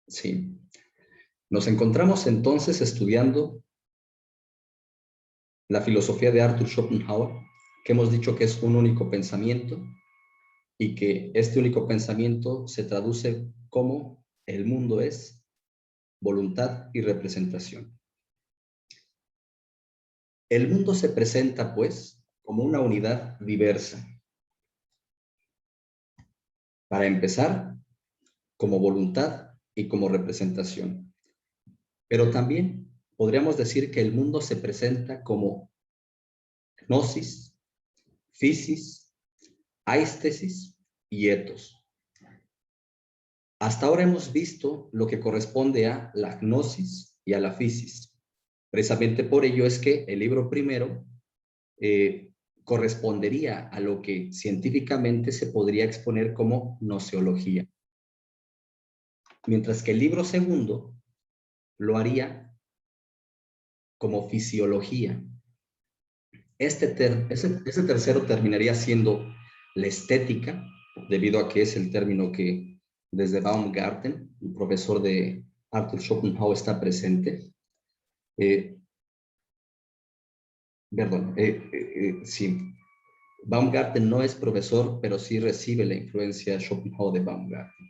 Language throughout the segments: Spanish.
Sí. Nos encontramos entonces estudiando la filosofía de Arthur Schopenhauer, que hemos dicho que es un único pensamiento y que este único pensamiento se traduce como el mundo es voluntad y representación. El mundo se presenta, pues, como una unidad diversa. Para empezar, como voluntad y como representación. Pero también podríamos decir que el mundo se presenta como gnosis, physis, aistesis y ethos. Hasta ahora hemos visto lo que corresponde a la gnosis y a la physis. Precisamente por ello es que el libro primero correspondería a lo que científicamente se podría exponer como gnoseología. Mientras que el libro segundo lo haría como fisiología. Ese tercero terminaría siendo la estética, debido a que es el término que desde Baumgarten, el profesor de Arthur Schopenhauer, está presente. Sí, Baumgarten no es profesor, pero sí recibe la influencia de Schopenhauer de Baumgarten.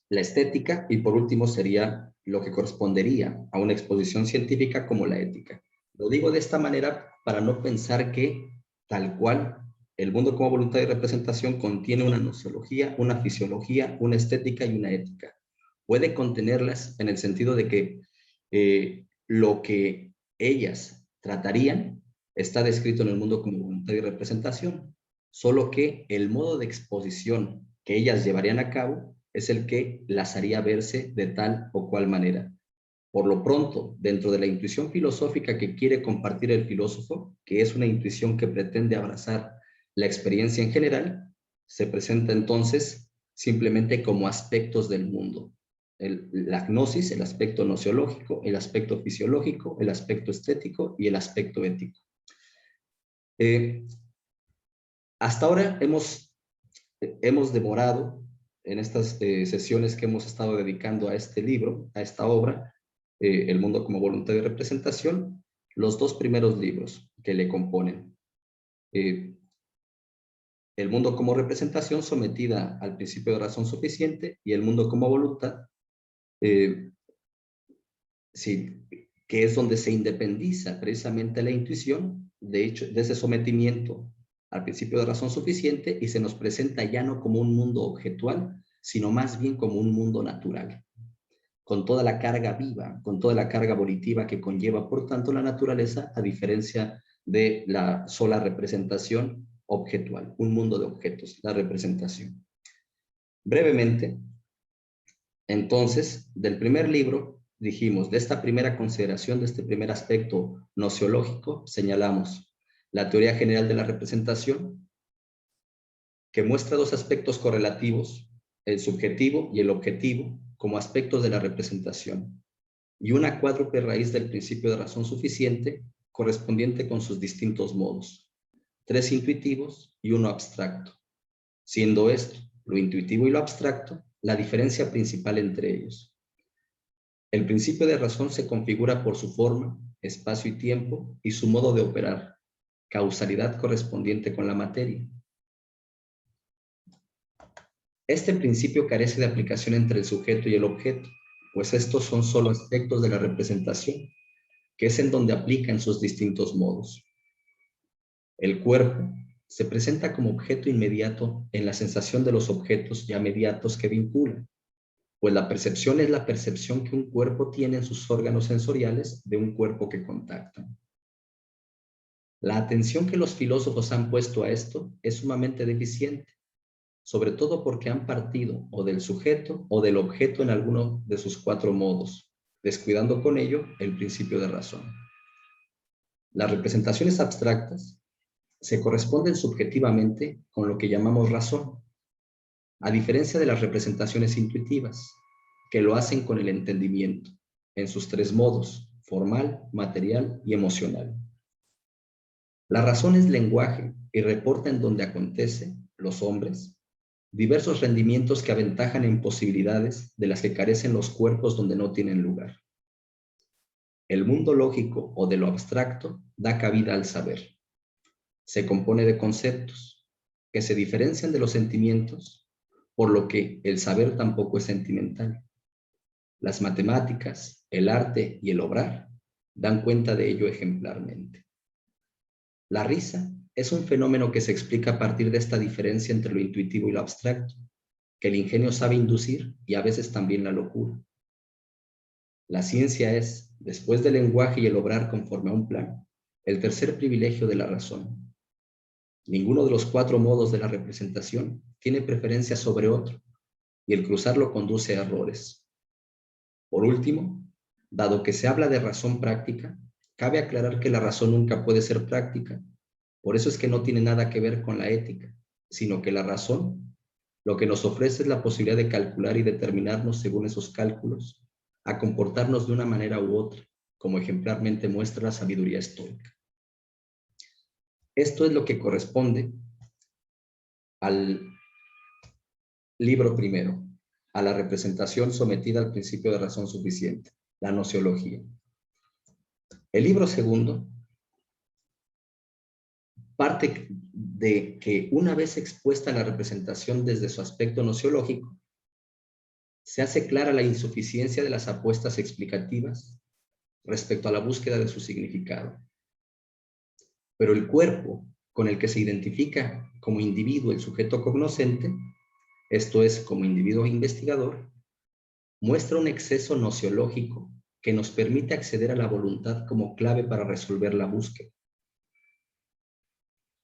La estética, y por último sería lo que correspondería a una exposición científica como la ética. Lo digo de esta manera para no pensar que tal cual el mundo como voluntad y representación contiene una nociología, una fisiología, una estética y una ética. Puede contenerlas en el sentido de que lo que ellas tratarían está descrito en el mundo como voluntad y representación, solo que el modo de exposición que ellas llevarían a cabo es el que las haría verse de tal o cual manera. Por lo pronto, dentro de la intuición filosófica que quiere compartir el filósofo, que es una intuición que pretende abrazar la experiencia en general, se presenta entonces simplemente como aspectos del mundo. La gnosis, el aspecto nociológico, el aspecto fisiológico, el aspecto estético y el aspecto ético. Hasta ahora hemos demorado en estas sesiones que hemos estado dedicando a este libro, a esta obra, El mundo como voluntad y representación, los dos primeros libros que le componen. El mundo como representación sometida al principio de razón suficiente y el mundo como voluntad, sí, que es donde se independiza precisamente la intuición, de hecho, de ese sometimiento al principio de razón suficiente, y se nos presenta ya no como un mundo objetual, sino más bien como un mundo natural, con toda la carga viva, con toda la carga volitiva que conlleva, por tanto, la naturaleza, a diferencia de la sola representación objetual, un mundo de objetos, la representación. Brevemente, entonces, del primer libro, dijimos, de esta primera consideración, de este primer aspecto nociológico, señalamos la teoría general de la representación, que muestra dos aspectos correlativos, el subjetivo y el objetivo, como aspectos de la representación, y una cuádruple raíz del principio de razón suficiente, correspondiente con sus distintos modos, tres intuitivos y uno abstracto, siendo esto, lo intuitivo y lo abstracto, la diferencia principal entre ellos. El principio de razón se configura por su forma, espacio y tiempo, y su modo de operar, causalidad correspondiente con la materia. Este principio carece de aplicación entre el sujeto y el objeto, pues estos son solo aspectos de la representación, que es en donde aplica en sus distintos modos. El cuerpo se presenta como objeto inmediato en la sensación de los objetos ya mediatos que vinculan, pues la percepción es la percepción que un cuerpo tiene en sus órganos sensoriales de un cuerpo que contactan. La atención que los filósofos han puesto a esto es sumamente deficiente, sobre todo porque han partido o del sujeto o del objeto en alguno de sus cuatro modos, descuidando con ello el principio de razón. Las representaciones abstractas se corresponden subjetivamente con lo que llamamos razón, a diferencia de las representaciones intuitivas, que lo hacen con el entendimiento, en sus tres modos, formal, material y emocional. La razón es lenguaje y reporta en donde acontece, los hombres, diversos rendimientos que aventajan en posibilidades de las que carecen los cuerpos donde no tienen lugar. El mundo lógico o de lo abstracto da cabida al saber. Se compone de conceptos que se diferencian de los sentimientos, por lo que el saber tampoco es sentimental. Las matemáticas, el arte y el obrar dan cuenta de ello ejemplarmente. La risa es un fenómeno que se explica a partir de esta diferencia entre lo intuitivo y lo abstracto, que el ingenio sabe inducir y a veces también la locura. La ciencia es, después del lenguaje y el obrar conforme a un plan, el tercer privilegio de la razón. Ninguno de los 4 modos de la representación tiene preferencia sobre otro, y el cruzarlo conduce a errores. Por último, dado que se habla de razón práctica, cabe aclarar que la razón nunca puede ser práctica. Por eso es que no tiene nada que ver con la ética, sino que la razón lo que nos ofrece es la posibilidad de calcular y determinarnos según esos cálculos, a comportarnos de una manera u otra, como ejemplarmente muestra la sabiduría estoica. Esto es lo que corresponde al libro primero, a la representación sometida al principio de razón suficiente, la nociología. El libro segundo parte de que una vez expuesta la representación desde su aspecto nociológico, se hace clara la insuficiencia de las apuestas explicativas respecto a la búsqueda de su significado. Pero el cuerpo con el que se identifica como individuo el sujeto cognoscente, esto es, como individuo investigador, muestra un exceso nociológico que nos permite acceder a la voluntad como clave para resolver la búsqueda.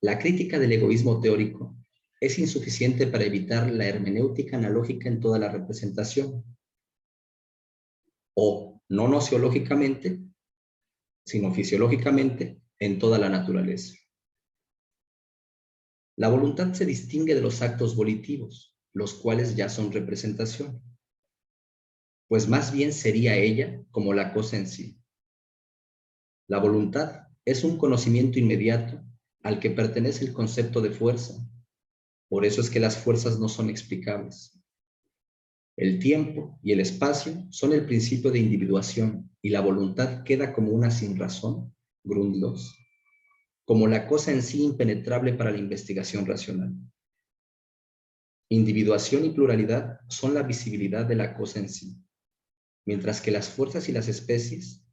La crítica del egoísmo teórico es insuficiente para evitar la hermenéutica analógica en toda la representación, o no nociológicamente, sino fisiológicamente en toda la naturaleza. La voluntad se distingue de los actos volitivos, los cuales ya son representación, pues más bien sería ella como la cosa en sí. La voluntad es un conocimiento inmediato al que pertenece el concepto de fuerza. Por eso es que las fuerzas no son explicables. El tiempo y el espacio son el principio de individuación y la voluntad queda como una sinrazón, Grundlos, como la cosa en sí impenetrable para la investigación racional. Individuación y pluralidad son la visibilidad de la cosa en sí, mientras que las fuerzas y las especies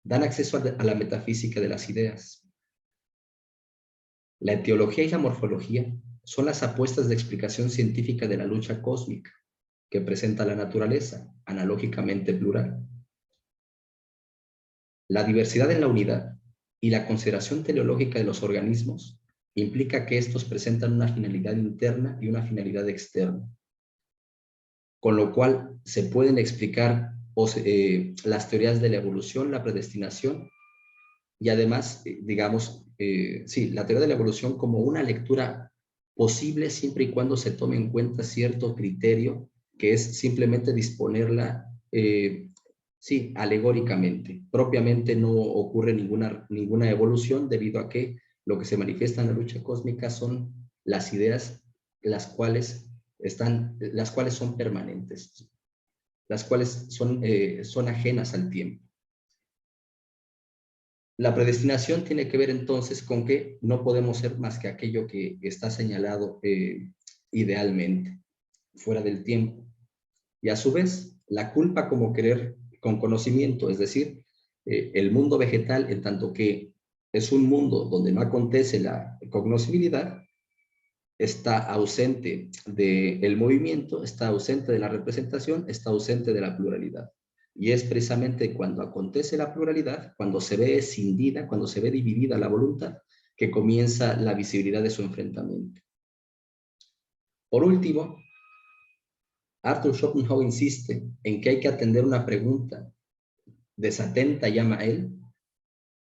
dan acceso a la metafísica de las ideas. La etiología y la morfología son las apuestas de explicación científica de la lucha cósmica que presenta la naturaleza, analógicamente plural. La diversidad en la unidad y la consideración teleológica de los organismos implica que estos presentan una finalidad interna y una finalidad externa, con lo cual se pueden explicar las teorías de la evolución, la predestinación y además, la teoría de la evolución como una lectura posible siempre y cuando se tome en cuenta cierto criterio que es simplemente disponerla, alegóricamente. Propiamente no ocurre ninguna evolución debido a que lo que se manifiesta en la lucha cósmica son las ideas las cuales son permanentes, las cuales son ajenas al tiempo. La predestinación tiene que ver entonces con que no podemos ser más que aquello que está señalado idealmente, fuera del tiempo. Y a su vez, la culpa como querer con conocimiento, es decir, el mundo vegetal, en tanto que es un mundo donde no acontece la cognoscibilidad, está ausente del movimiento, está ausente de la representación, está ausente de la pluralidad. Y es precisamente cuando acontece la pluralidad, cuando se ve escindida, cuando se ve dividida la voluntad, que comienza la visibilidad de su enfrentamiento. Por último, Arthur Schopenhauer insiste en que hay que atender una pregunta desatenta, llama él,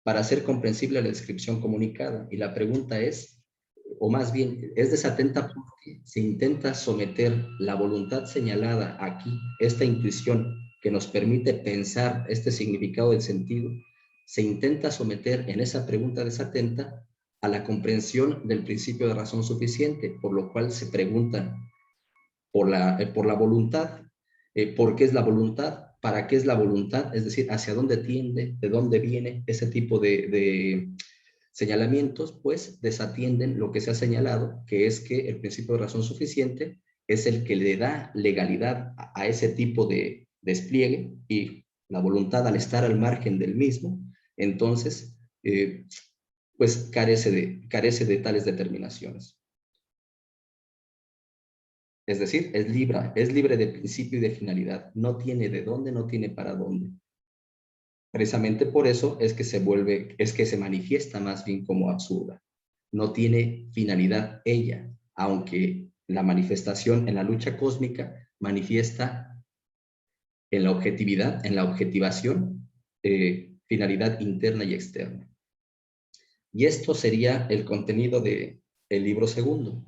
para hacer comprensible la descripción comunicada. Y la pregunta es, o más bien, es desatenta porque se intenta someter la voluntad señalada aquí, esta intuición que nos permite pensar este significado del sentido, se intenta someter en esa pregunta desatenta a la comprensión del principio de razón suficiente, por lo cual se preguntan por la voluntad. ¿Por qué es la voluntad? ¿Para qué es la voluntad? Es decir, hacia dónde tiende, de dónde viene ese tipo de señalamientos, pues desatienden lo que se ha señalado, que es que el principio de razón suficiente es el que le da legalidad a ese tipo de despliegue, y la voluntad, al estar al margen del mismo, entonces, pues carece de tales determinaciones. Es decir, es libre de principio y de finalidad. No tiene de dónde, no tiene para dónde. Precisamente por eso es que se manifiesta más bien como absurda. No tiene finalidad ella, aunque la manifestación en la lucha cósmica manifiesta en la objetividad, en la objetivación, finalidad interna y externa. Y esto sería el contenido del libro segundo.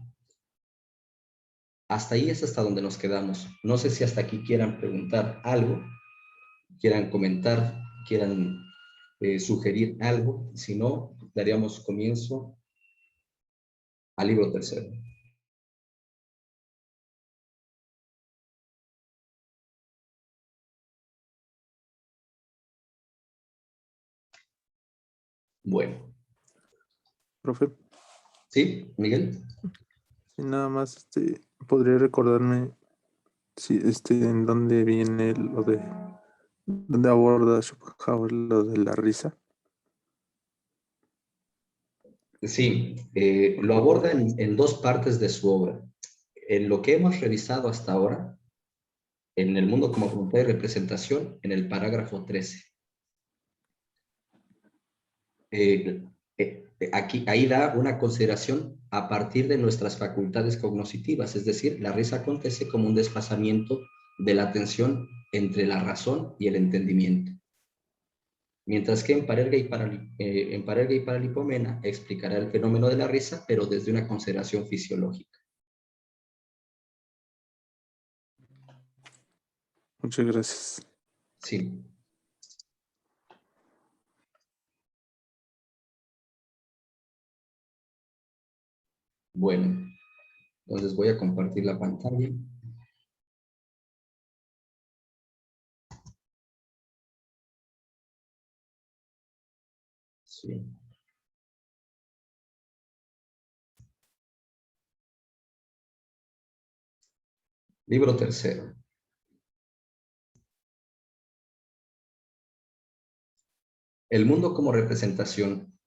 Hasta ahí es hasta donde nos quedamos. No sé si hasta aquí quieran preguntar algo, quieran comentar, quieran sugerir algo. Si no, daríamos comienzo al libro tercero. Bueno. Profe, ¿Sí, Miguel? y nada más, podría recordarme si, en dónde viene dónde aborda Schopenhauer lo de la risa. Sí, lo aborda en dos partes de su obra. En lo que hemos revisado hasta ahora, en el mundo como voluntad y representación, en el parágrafo 13. Ahí da una consideración a partir de nuestras facultades cognitivas, es decir, la risa acontece como un desplazamiento de la atención entre la razón y el entendimiento. Mientras que en Parerga y Paralipomena explicará el fenómeno de la risa, pero desde una consideración fisiológica. Muchas gracias. Sí. Bueno, entonces voy a compartir la pantalla. Sí. Libro tercero. El mundo como representación.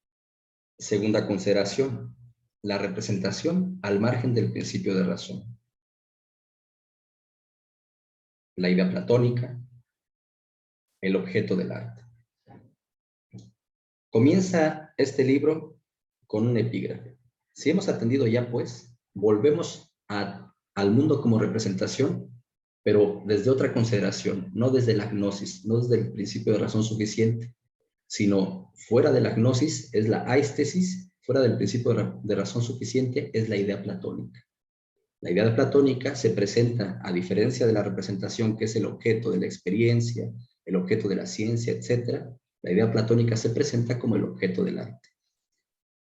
Segunda consideración. La representación al margen del principio de razón. La idea platónica. El objeto del arte. Comienza este libro con un epígrafe. Si hemos atendido ya, pues, volvemos al mundo como representación, pero desde otra consideración, no desde la gnosis, no desde el principio de razón suficiente, sino fuera de la gnosis es la aistesis, fuera del principio de razón suficiente es la idea platónica. La idea platónica se presenta, a diferencia de la representación que es el objeto de la experiencia, el objeto de la ciencia, etc., la idea platónica se presenta como el objeto del arte.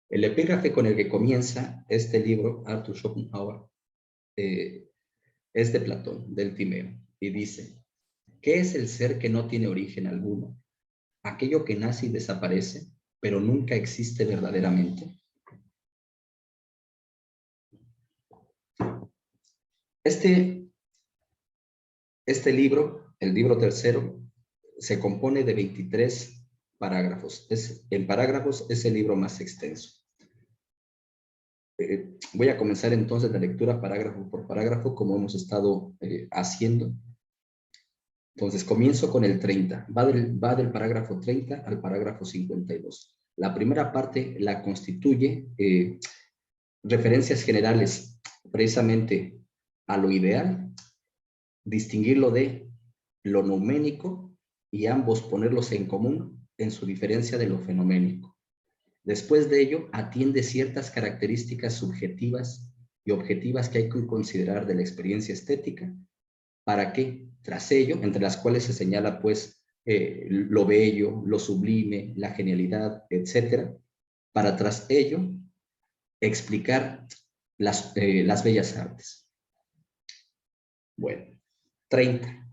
El epígrafe con el que comienza este libro, Arthur Schopenhauer, es de Platón, del Timeo, y dice: ¿qué es el ser que no tiene origen alguno? Aquello que nace y desaparece, pero nunca existe verdaderamente. Este libro, el libro tercero, se compone de 23 parágrafos. En parágrafos es el libro más extenso. Voy a comenzar entonces la lectura parágrafo por parágrafo, como hemos estado haciendo. Entonces, comienzo con el 30. Va del parágrafo 30 al parágrafo 52. La primera parte la constituye referencias generales, precisamente a lo ideal, distinguirlo de lo nouménico y ambos ponerlos en común en su diferencia de lo fenoménico. Después de ello, atiende ciertas características subjetivas y objetivas que hay que considerar de la experiencia estética, para que, tras ello, entre las cuales se señala pues lo bello, lo sublime, la genialidad, etcétera, para tras ello explicar las bellas artes. Bueno, 30.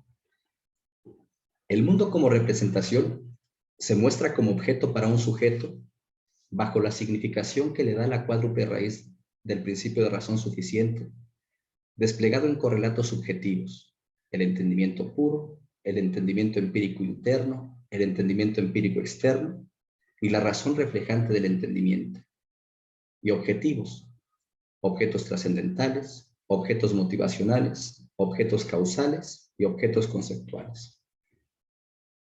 El mundo como representación se muestra como objeto para un sujeto bajo la significación que le da la cuádruple raíz del principio de razón suficiente, desplegado en correlatos subjetivos: el entendimiento puro, el entendimiento empírico interno, el entendimiento empírico externo y la razón reflejante del entendimiento; y objetivos: objetos trascendentales, objetos motivacionales, objetos causales y objetos conceptuales.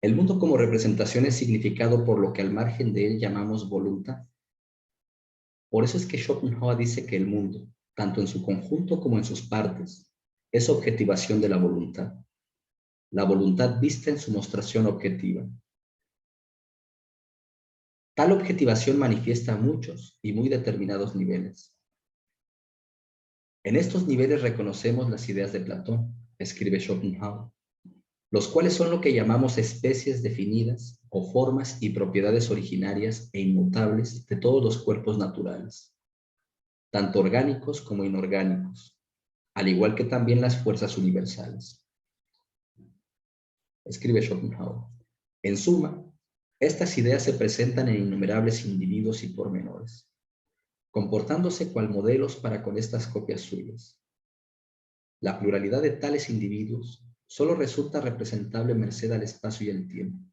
El mundo como representación es significado por lo que al margen de él llamamos voluntad. Por eso es que Schopenhauer dice que el mundo, tanto en su conjunto como en sus partes, es objetivación de la voluntad. La voluntad vista en su mostración objetiva. Tal objetivación manifiesta muchos y muy determinados niveles. En estos niveles reconocemos las ideas de Platón, escribe Schopenhauer, los cuales son lo que llamamos especies definidas o formas y propiedades originarias e inmutables de todos los cuerpos naturales, tanto orgánicos como inorgánicos, al igual que también las fuerzas universales. Escribe Schopenhauer. En suma, estas ideas se presentan en innumerables individuos y pormenores, comportándose cual modelos para con estas copias suyas. La pluralidad de tales individuos solo resulta representable merced al espacio y el tiempo,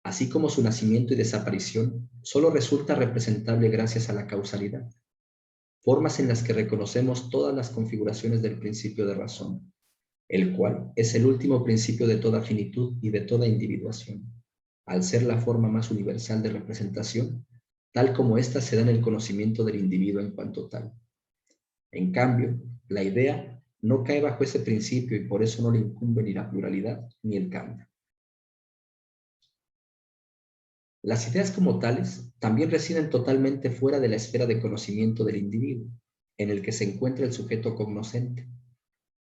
así como su nacimiento y desaparición solo resulta representable gracias a la causalidad, formas en las que reconocemos todas las configuraciones del principio de razón, el cual es el último principio de toda finitud y de toda individuación, al ser la forma más universal de representación, tal como ésta se da en el conocimiento del individuo en cuanto tal. En cambio, la idea no cae bajo ese principio y por eso no le incumbe ni la pluralidad ni el cambio. Las ideas como tales también residen totalmente fuera de la esfera de conocimiento del individuo, en el que se encuentra el sujeto cognoscente,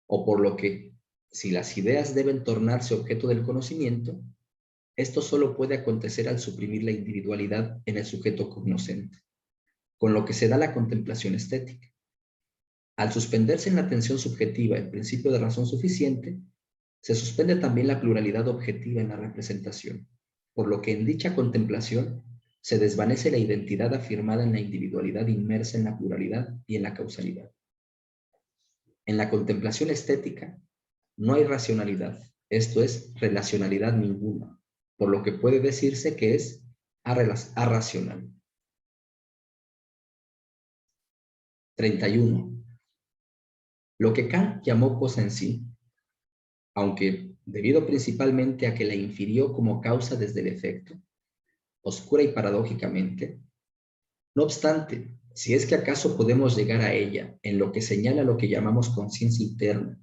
o por lo que, si las ideas deben tornarse objeto del conocimiento, esto solo puede acontecer al suprimir la individualidad en el sujeto cognoscente, con lo que se da la contemplación estética. Al suspenderse en la atención subjetiva el principio de razón suficiente, se suspende también la pluralidad objetiva en la representación, por lo que en dicha contemplación se desvanece la identidad afirmada en la individualidad inmersa en la pluralidad y en la causalidad. En la contemplación estética no hay racionalidad, esto es, relacionalidad ninguna, por lo que puede decirse que es arracional. 31. Lo que Kant llamó cosa en sí, aunque debido principalmente a que la infirió como causa desde el efecto, oscura y paradójicamente, no obstante, si es que acaso podemos llegar a ella en lo que señala lo que llamamos conciencia interna,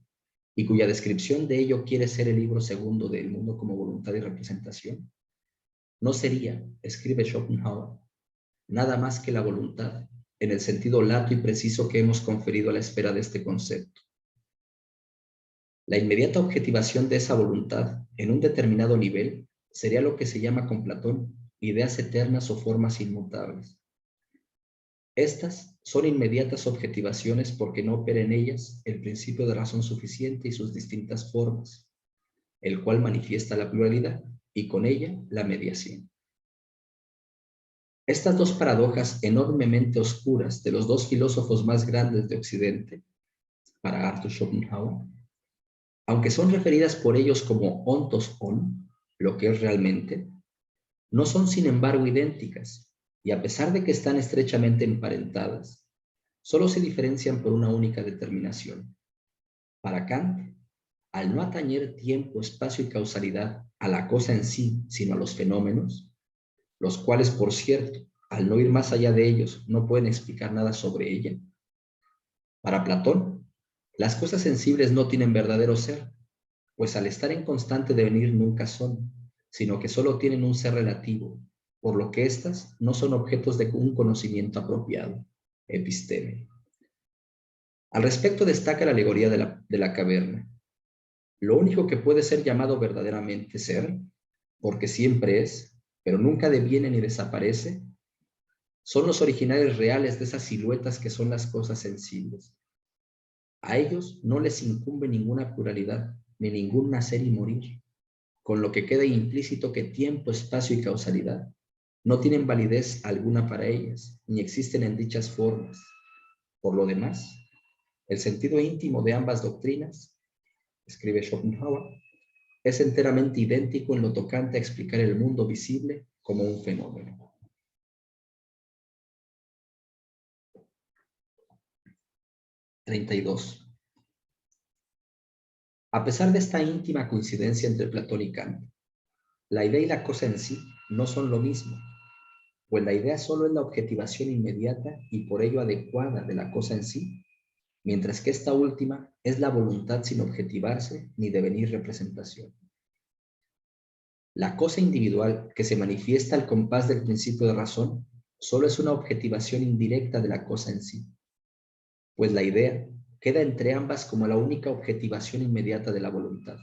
y cuya descripción de ello quiere ser el libro segundo del mundo como voluntad y representación, no sería, escribe Schopenhauer, nada más que la voluntad, en el sentido lato y preciso que hemos conferido a la esfera de este concepto. La inmediata objetivación de esa voluntad en un determinado nivel sería lo que se llama con Platón ideas eternas o formas inmutables. Estas son inmediatas objetivaciones porque no opera en ellas el principio de razón suficiente y sus distintas formas, el cual manifiesta la pluralidad y con ella la mediación. Estas dos paradojas enormemente oscuras de los dos filósofos más grandes de Occidente, para Arthur Schopenhauer, aunque son referidas por ellos como ontos on, lo que es realmente, no son sin embargo idénticas, y a pesar de que están estrechamente emparentadas, solo se diferencian por una única determinación. Para Kant, al no atañer tiempo, espacio y causalidad a la cosa en sí, sino a los fenómenos, los cuales, por cierto, al no ir más allá de ellos, no pueden explicar nada sobre ella. Para Platón, las cosas sensibles no tienen verdadero ser, pues al estar en constante devenir nunca son, sino que solo tienen un ser relativo, por lo que éstas no son objetos de un conocimiento apropiado, episteme. Al respecto destaca la alegoría de la caverna. Lo único que puede ser llamado verdaderamente ser, porque siempre es, pero nunca deviene ni desaparece, son los originales reales de esas siluetas que son las cosas sensibles. A ellos no les incumbe ninguna pluralidad, ni ningún nacer y morir, con lo que queda implícito que tiempo, espacio y causalidad no tienen validez alguna para ellas, ni existen en dichas formas. Por lo demás, el sentido íntimo de ambas doctrinas, escribe Schopenhauer, es enteramente idéntico en lo tocante a explicar el mundo visible como un fenómeno. (32) A pesar de esta íntima coincidencia entre Platón y Kant, la idea y la cosa en sí no son lo mismo, pues la idea solo es la objetivación inmediata y por ello adecuada de la cosa en sí, mientras que esta última es la voluntad sin objetivarse ni devenir representación. La cosa individual que se manifiesta al compás del principio de razón solo es una objetivación indirecta de la cosa en sí, pues la idea queda entre ambas como la única objetivación inmediata de la voluntad,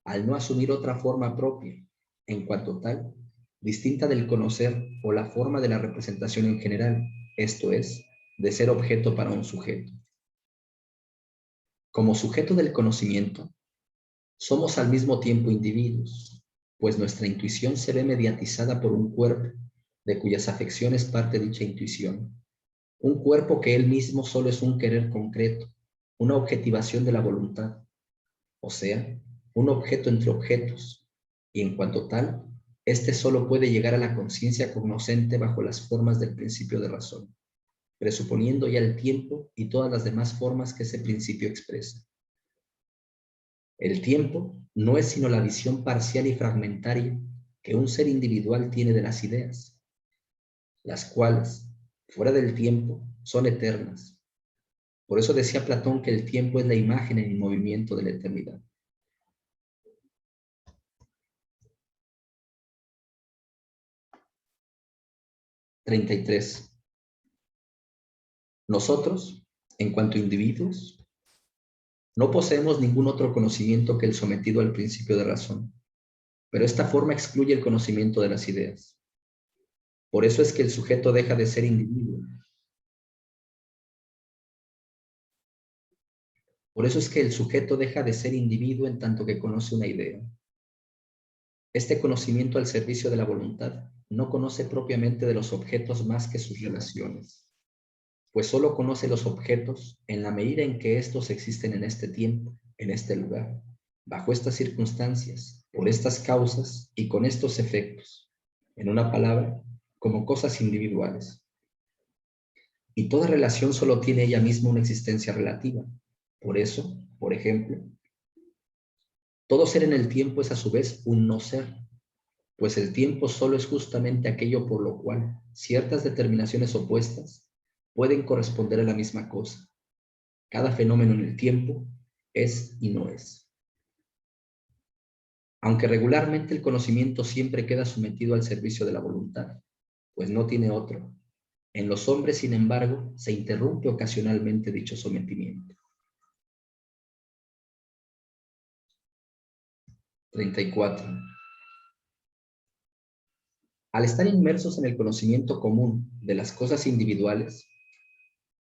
al no asumir otra forma propia, en cuanto tal, distinta del conocer o la forma de la representación en general, esto es, de ser objeto para un sujeto. Como sujeto del conocimiento, somos al mismo tiempo individuos, pues nuestra intuición se ve mediatizada por un cuerpo, de cuyas afecciones parte dicha intuición. Un cuerpo que él mismo solo es un querer concreto, una objetivación de la voluntad, o sea, un objeto entre objetos, y en cuanto tal, éste solo puede llegar a la conciencia cognoscente bajo las formas del principio de razón, presuponiendo ya el tiempo y todas las demás formas que ese principio expresa. El tiempo no es sino la visión parcial y fragmentaria que un ser individual tiene de las ideas, las cuales, fuera del tiempo, son eternas. Por eso decía Platón que el tiempo es la imagen en movimiento de la eternidad. (33) Nosotros, en cuanto a individuos, no poseemos ningún otro conocimiento que el sometido al principio de razón, pero esta forma excluye el conocimiento de las ideas. Por eso es que el sujeto deja de ser individuo. Por eso es que el sujeto deja de ser individuo en tanto que conoce una idea. Este conocimiento al servicio de la voluntad no conoce propiamente de los objetos más que sus relaciones, pues solo conoce los objetos en la medida en que estos existen en este tiempo, en este lugar, bajo estas circunstancias, por estas causas y con estos efectos, en una palabra, como cosas individuales. Y toda relación solo tiene ella misma una existencia relativa. Por eso, por ejemplo, todo ser en el tiempo es a su vez un no ser, pues el tiempo solo es justamente aquello por lo cual ciertas determinaciones opuestas pueden corresponder a la misma cosa. Cada fenómeno en el tiempo es y no es. Aunque regularmente el conocimiento siempre queda sometido al servicio de la voluntad, pues no tiene otro, en los hombres, sin embargo, se interrumpe ocasionalmente dicho sometimiento. 34. Al estar inmersos en el conocimiento común de las cosas individuales,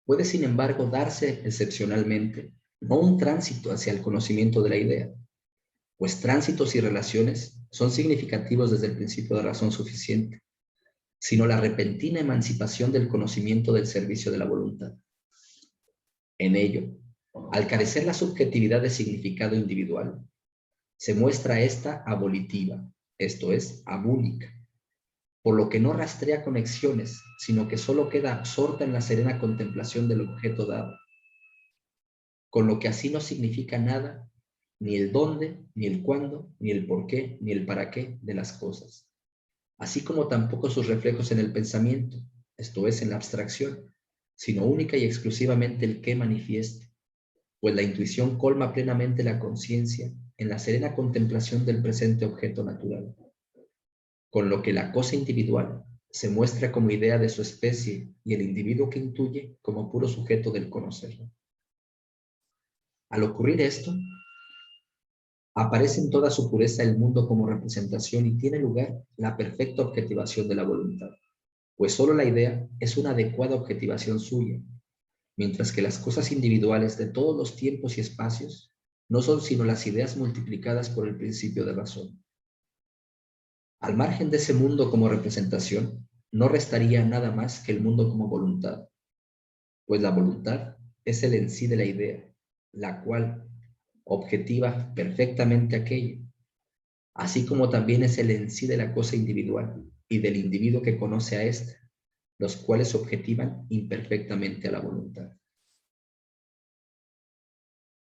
puede, sin embargo, darse excepcionalmente no un tránsito hacia el conocimiento de la idea, pues tránsitos y relaciones son significativos desde el principio de razón suficiente, sino la repentina emancipación del conocimiento del servicio de la voluntad. En ello, al carecer la subjetividad de significado individual, se muestra esta abolitiva, esto es, abúlica, por lo que no rastrea conexiones, sino que solo queda absorta en la serena contemplación del objeto dado, con lo que así no significa nada, ni el dónde, ni el cuándo, ni el por qué, ni el para qué de las cosas, así como tampoco sus reflejos en el pensamiento, esto es, en la abstracción, sino única y exclusivamente el qué manifiesta, pues la intuición colma plenamente la conciencia en la serena contemplación del presente objeto natural, con lo que la cosa individual se muestra como idea de su especie y el individuo que intuye como puro sujeto del conocerlo. Al ocurrir esto, aparece en toda su pureza el mundo como representación y tiene lugar la perfecta objetivación de la voluntad, pues solo la idea es una adecuada objetivación suya, mientras que las cosas individuales de todos los tiempos y espacios no son sino las ideas multiplicadas por el principio de razón. Al margen de ese mundo como representación, no restaría nada más que el mundo como voluntad, pues la voluntad es el en sí de la idea, la cual objetiva perfectamente aquello, así como también es el en sí de la cosa individual y del individuo que conoce a ésta, los cuales objetivan imperfectamente a la voluntad.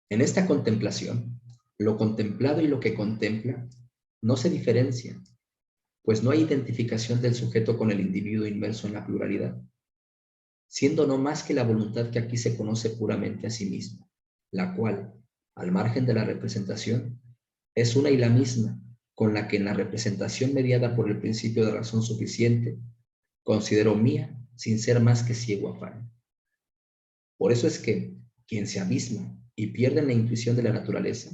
En esta contemplación, lo contemplado y lo que contempla no se diferencian, pues no hay identificación del sujeto con el individuo inmerso en la pluralidad, siendo no más que la voluntad que aquí se conoce puramente a sí misma, la cual, al margen de la representación, es una y la misma con la que en la representación mediada por el principio de razón suficiente, considero mía sin ser más que ciego afán. Por eso es que quien se abisma y pierde en la intuición de la naturaleza,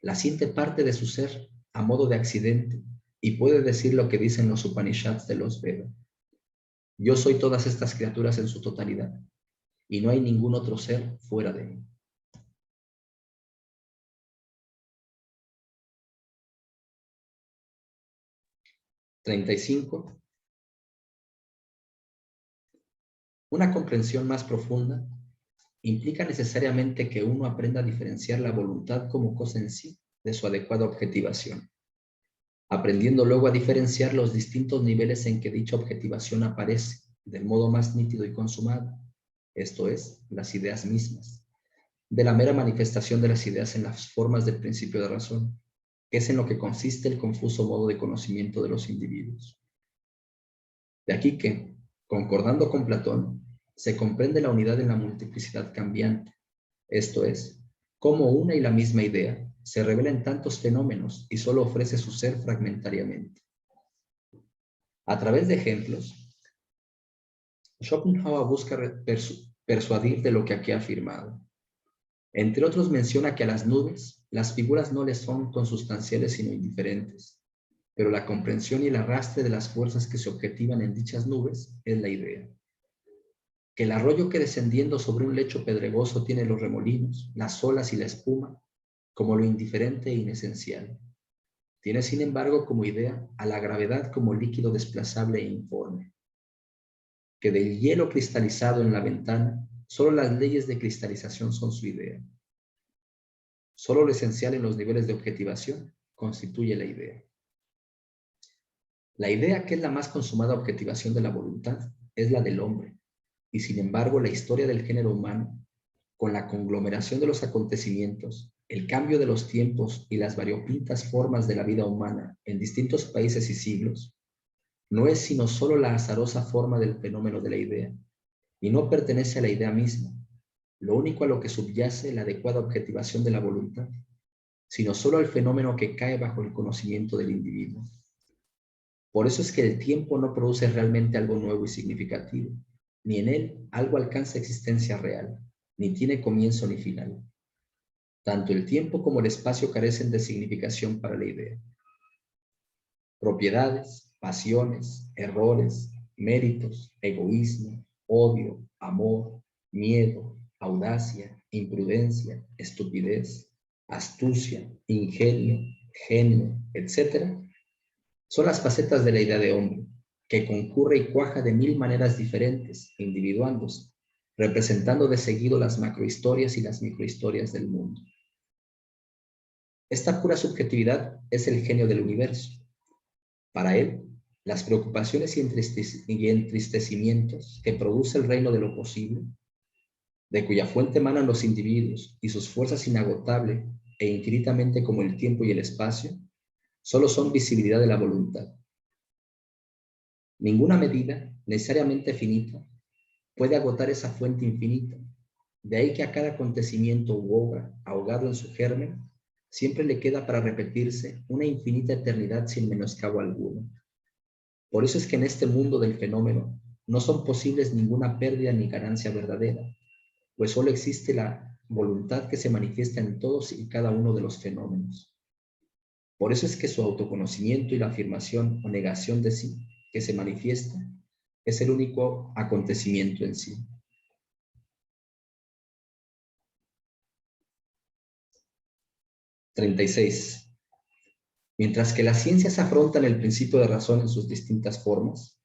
la siente parte de su ser a modo de accidente y puede decir lo que dicen los Upanishads de los Vedas. Yo soy todas estas criaturas en su totalidad y no hay ningún otro ser fuera de mí. (35) Una comprensión más profunda implica necesariamente que uno aprenda a diferenciar la voluntad como cosa en sí de su adecuada objetivación, aprendiendo luego a diferenciar los distintos niveles en que dicha objetivación aparece del modo más nítido y consumado, esto es, las ideas mismas, de la mera manifestación de las ideas en las formas del principio de razón, que es en lo que consiste el confuso modo de conocimiento de los individuos. De aquí que, concordando con Platón, se comprende la unidad en la multiplicidad cambiante, esto es, cómo una y la misma idea se revela en tantos fenómenos y solo ofrece su ser fragmentariamente. A través de ejemplos, Schopenhauer busca persuadir de lo que aquí ha afirmado. Entre otros menciona que a las nubes las figuras no les son consustanciales sino indiferentes, pero la comprensión y el arrastre de las fuerzas que se objetivan en dichas nubes es la idea. Que el arroyo que descendiendo sobre un lecho pedregoso tiene los remolinos, las olas y la espuma, como lo indiferente e inesencial. Tiene sin embargo como idea a la gravedad como líquido desplazable e informe. Que del hielo cristalizado en la ventana, solo las leyes de cristalización son su idea. Solo lo esencial en los niveles de objetivación constituye la idea. La idea, que es la más consumada objetivación de la voluntad, es la del hombre, y sin embargo la historia del género humano, con la conglomeración de los acontecimientos, el cambio de los tiempos y las variopintas formas de la vida humana en distintos países y siglos, no es sino solo la azarosa forma del fenómeno de la idea, y no pertenece a la idea misma, lo único a lo que subyace la adecuada objetivación de la voluntad, sino solo al fenómeno que cae bajo el conocimiento del individuo. Por eso es que el tiempo no produce realmente algo nuevo y significativo, ni en él algo alcanza existencia real, ni tiene comienzo ni final. Tanto el tiempo como el espacio carecen de significación para la idea. Propiedades, pasiones, errores, méritos, egoísmo, odio, amor, miedo, audacia, imprudencia, estupidez, astucia, ingenio, genio, etc., son las facetas de la idea de hombre, que concurre y cuaja de mil maneras diferentes, individuándose, representando de seguido las macrohistorias y las microhistorias del mundo. Esta pura subjetividad es el genio del universo. Para él, las preocupaciones y entristecimientos que produce el reino de lo posible, de cuya fuente emanan los individuos y sus fuerzas inagotables e infinitamente como el tiempo y el espacio, solo son visibilidad de la voluntad. Ninguna medida, necesariamente finita, puede agotar esa fuente infinita. De ahí que a cada acontecimiento u obra, ahogado en su germen, siempre le queda para repetirse una infinita eternidad sin menoscabo alguno. Por eso es que en este mundo del fenómeno no son posibles ninguna pérdida ni ganancia verdadera, pues solo existe la voluntad que se manifiesta en todos y cada uno de los fenómenos. Por eso es que su autoconocimiento y la afirmación o negación de sí que se manifiesta es el único acontecimiento en sí. 36. Mientras que las ciencias afrontan el principio de razón en sus distintas formas,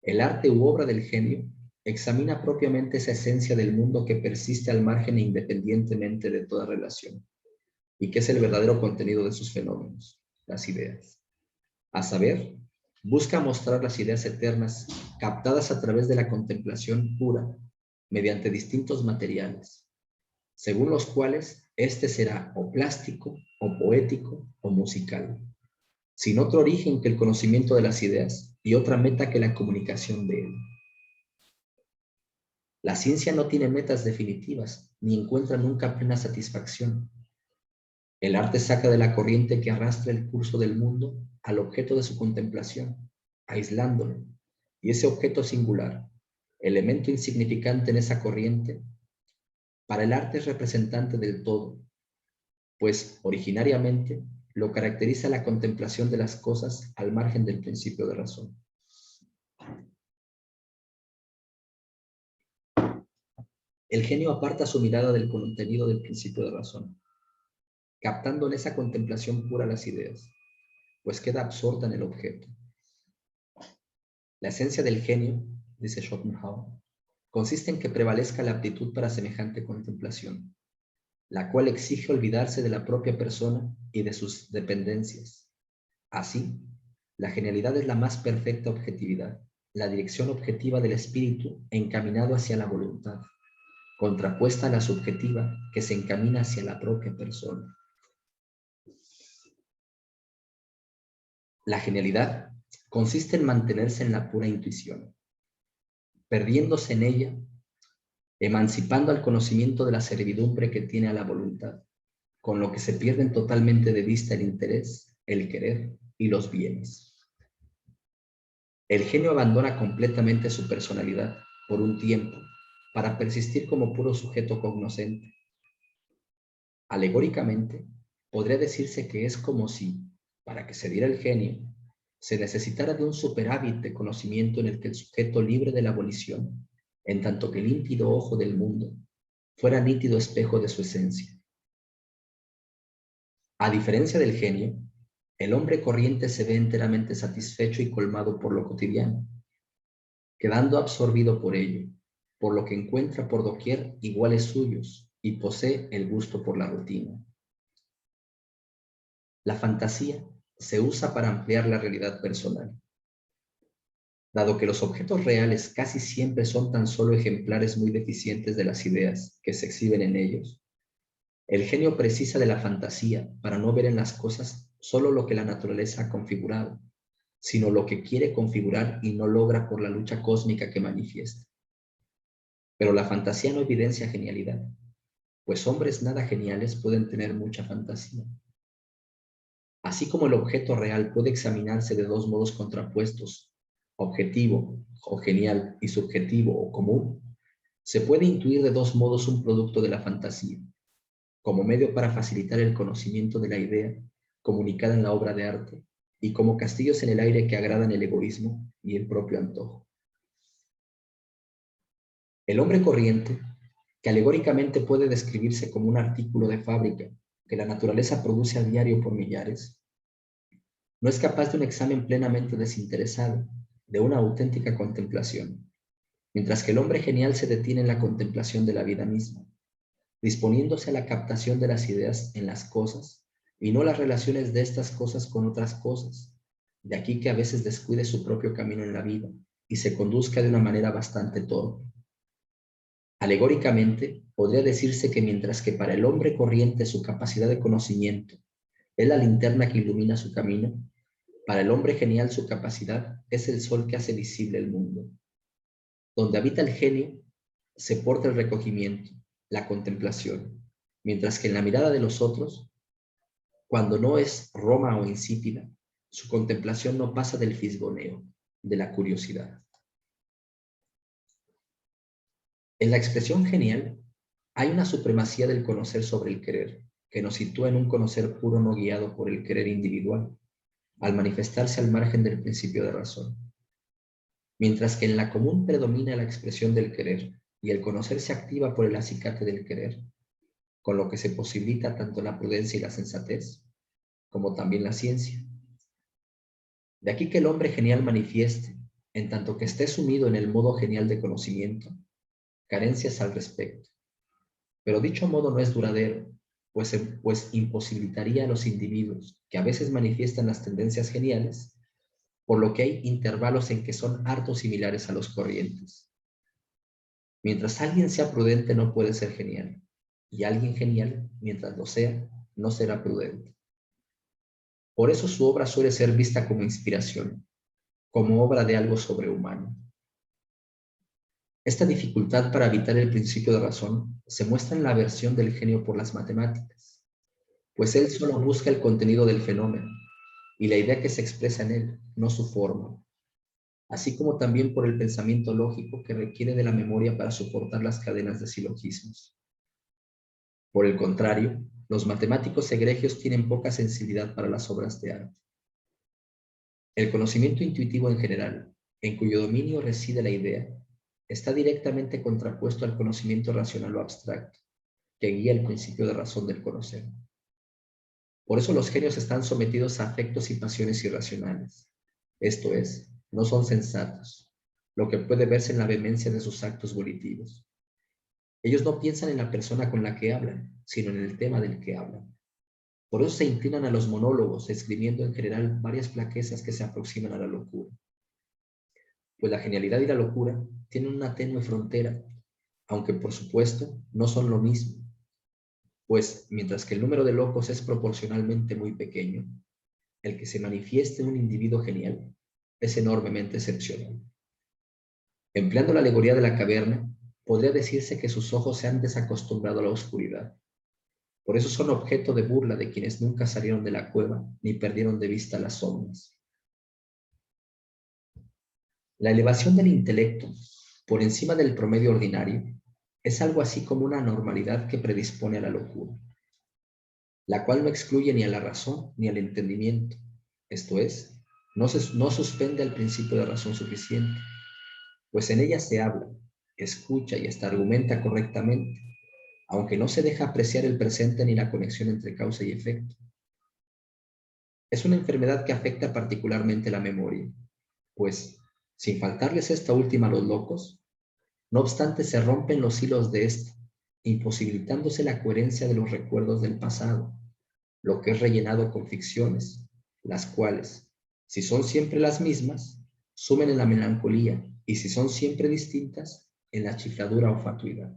el arte u obra del genio examina propiamente esa esencia del mundo que persiste al margen e independientemente de toda relación, y que es el verdadero contenido de sus fenómenos, las ideas. A saber, busca mostrar las ideas eternas captadas a través de la contemplación pura, mediante distintos materiales, según los cuales éste será o plástico, o poético, o musical, sin otro origen que el conocimiento de las ideas y otra meta que la comunicación de él. La ciencia no tiene metas definitivas, ni encuentra nunca plena satisfacción. El arte saca de la corriente que arrastra el curso del mundo al objeto de su contemplación, aislándolo, y ese objeto singular, elemento insignificante en esa corriente, para el arte es representante del todo, pues originariamente lo caracteriza la contemplación de las cosas al margen del principio de razón. El genio aparta su mirada del contenido del principio de razón, captando en esa contemplación pura las ideas, pues queda absorta en el objeto. La esencia del genio, dice Schopenhauer, consiste en que prevalezca la aptitud para semejante contemplación, la cual exige olvidarse de la propia persona y de sus dependencias. Así, la genialidad es la más perfecta objetividad, la dirección objetiva del espíritu encaminado hacia la voluntad, contrapuesta a la subjetiva que se encamina hacia la propia persona. La genialidad consiste en mantenerse en la pura intuición, perdiéndose en ella, emancipando al conocimiento de la servidumbre que tiene a la voluntad, con lo que se pierden totalmente de vista el interés, el querer y los bienes. El genio abandona completamente su personalidad por un tiempo para persistir como puro sujeto cognoscente. Alegóricamente, podría decirse que es como si, para que se diera el genio, se necesitara de un superávit de conocimiento en el que el sujeto libre de la abolición, en tanto que el límpido ojo del mundo, fuera nítido espejo de su esencia. A diferencia del genio, el hombre corriente se ve enteramente satisfecho y colmado por lo cotidiano, quedando absorbido por ello, por lo que encuentra por doquier iguales suyos y posee el gusto por la rutina. La fantasía se usa para ampliar la realidad personal. Dado que los objetos reales casi siempre son tan solo ejemplares muy deficientes de las ideas que se exhiben en ellos, el genio precisa de la fantasía para no ver en las cosas solo lo que la naturaleza ha configurado, sino lo que quiere configurar y no logra por la lucha cósmica que manifiesta. Pero la fantasía no evidencia genialidad, pues hombres nada geniales pueden tener mucha fantasía. Así como el objeto real puede examinarse de dos modos contrapuestos, objetivo o genial y subjetivo o común, se puede intuir de dos modos un producto de la fantasía, como medio para facilitar el conocimiento de la idea comunicada en la obra de arte y como castillos en el aire que agradan el egoísmo y el propio antojo. El hombre corriente, que alegóricamente puede describirse como un artículo de fábrica que la naturaleza produce a diario por millares, no es capaz de un examen plenamente desinteresado, de una auténtica contemplación, mientras que el hombre genial se detiene en la contemplación de la vida misma, disponiéndose a la captación de las ideas en las cosas y no las relaciones de estas cosas con otras cosas, de aquí que a veces descuide su propio camino en la vida y se conduzca de una manera bastante torpe. Alegóricamente, podría decirse que mientras que para el hombre corriente su capacidad de conocimiento es la linterna que ilumina su camino, para el hombre genial su capacidad es el sol que hace visible el mundo. Donde habita el genio, se porta el recogimiento, la contemplación, mientras que en la mirada de los otros, cuando no es roma o insípida, su contemplación no pasa del fisgoneo, de la curiosidad. En la expresión genial hay una supremacía del conocer sobre el querer, que nos sitúa en un conocer puro no guiado por el querer individual, al manifestarse al margen del principio de razón. Mientras que en la común predomina la expresión del querer y el conocer se activa por el acicate del querer, con lo que se posibilita tanto la prudencia y la sensatez, como también la ciencia. De aquí que el hombre genial manifieste, en tanto que esté sumido en el modo genial de conocimiento, carencias al respecto. Pero dicho modo no es duradero, pues imposibilitaría a los individuos que a veces manifiestan las tendencias geniales, por lo que hay intervalos en que son harto similares a los corrientes. Mientras alguien sea prudente no puede ser genial, y alguien genial, mientras lo sea, no será prudente. Por eso su obra suele ser vista como inspiración, como obra de algo sobrehumano. Esta dificultad para evitar el principio de razón se muestra en la aversión del genio por las matemáticas, pues él solo busca el contenido del fenómeno y la idea que se expresa en él, no su forma, así como también por el pensamiento lógico que requiere de la memoria para soportar las cadenas de silogismos. Por el contrario, los matemáticos egregios tienen poca sensibilidad para las obras de arte. El conocimiento intuitivo en general, en cuyo dominio reside la idea, está directamente contrapuesto al conocimiento racional o abstracto, que guía el principio de razón del conocer. Por eso los genios están sometidos a afectos y pasiones irracionales. Esto es, no son sensatos, lo que puede verse en la vehemencia de sus actos volitivos. Ellos no piensan en la persona con la que hablan, sino en el tema del que hablan. Por eso se inclinan a los monólogos, escribiendo en general varias flaquezas que se aproximan a la locura. Pues la genialidad y la locura tienen una tenue frontera, aunque por supuesto no son lo mismo, pues mientras que el número de locos es proporcionalmente muy pequeño, el que se manifieste en un individuo genial es enormemente excepcional. Empleando la alegoría de la caverna, podría decirse que sus ojos se han desacostumbrado a la oscuridad. Por eso son objeto de burla de quienes nunca salieron de la cueva ni perdieron de vista las sombras. La elevación del intelecto por encima del promedio ordinario es algo así como una anormalidad que predispone a la locura, la cual no excluye ni a la razón ni al entendimiento, esto es, no suspende al principio de razón suficiente, pues en ella se habla, escucha y hasta argumenta correctamente, aunque no se deja apreciar el presente ni la conexión entre causa y efecto. Es una enfermedad que afecta particularmente la memoria, pues, sin faltarles esta última a los locos, no obstante se rompen los hilos de esta, imposibilitándose la coherencia de los recuerdos del pasado, lo que es rellenado con ficciones, las cuales, si son siempre las mismas, sumen en la melancolía, y si son siempre distintas, en la chifladura o fatuidad.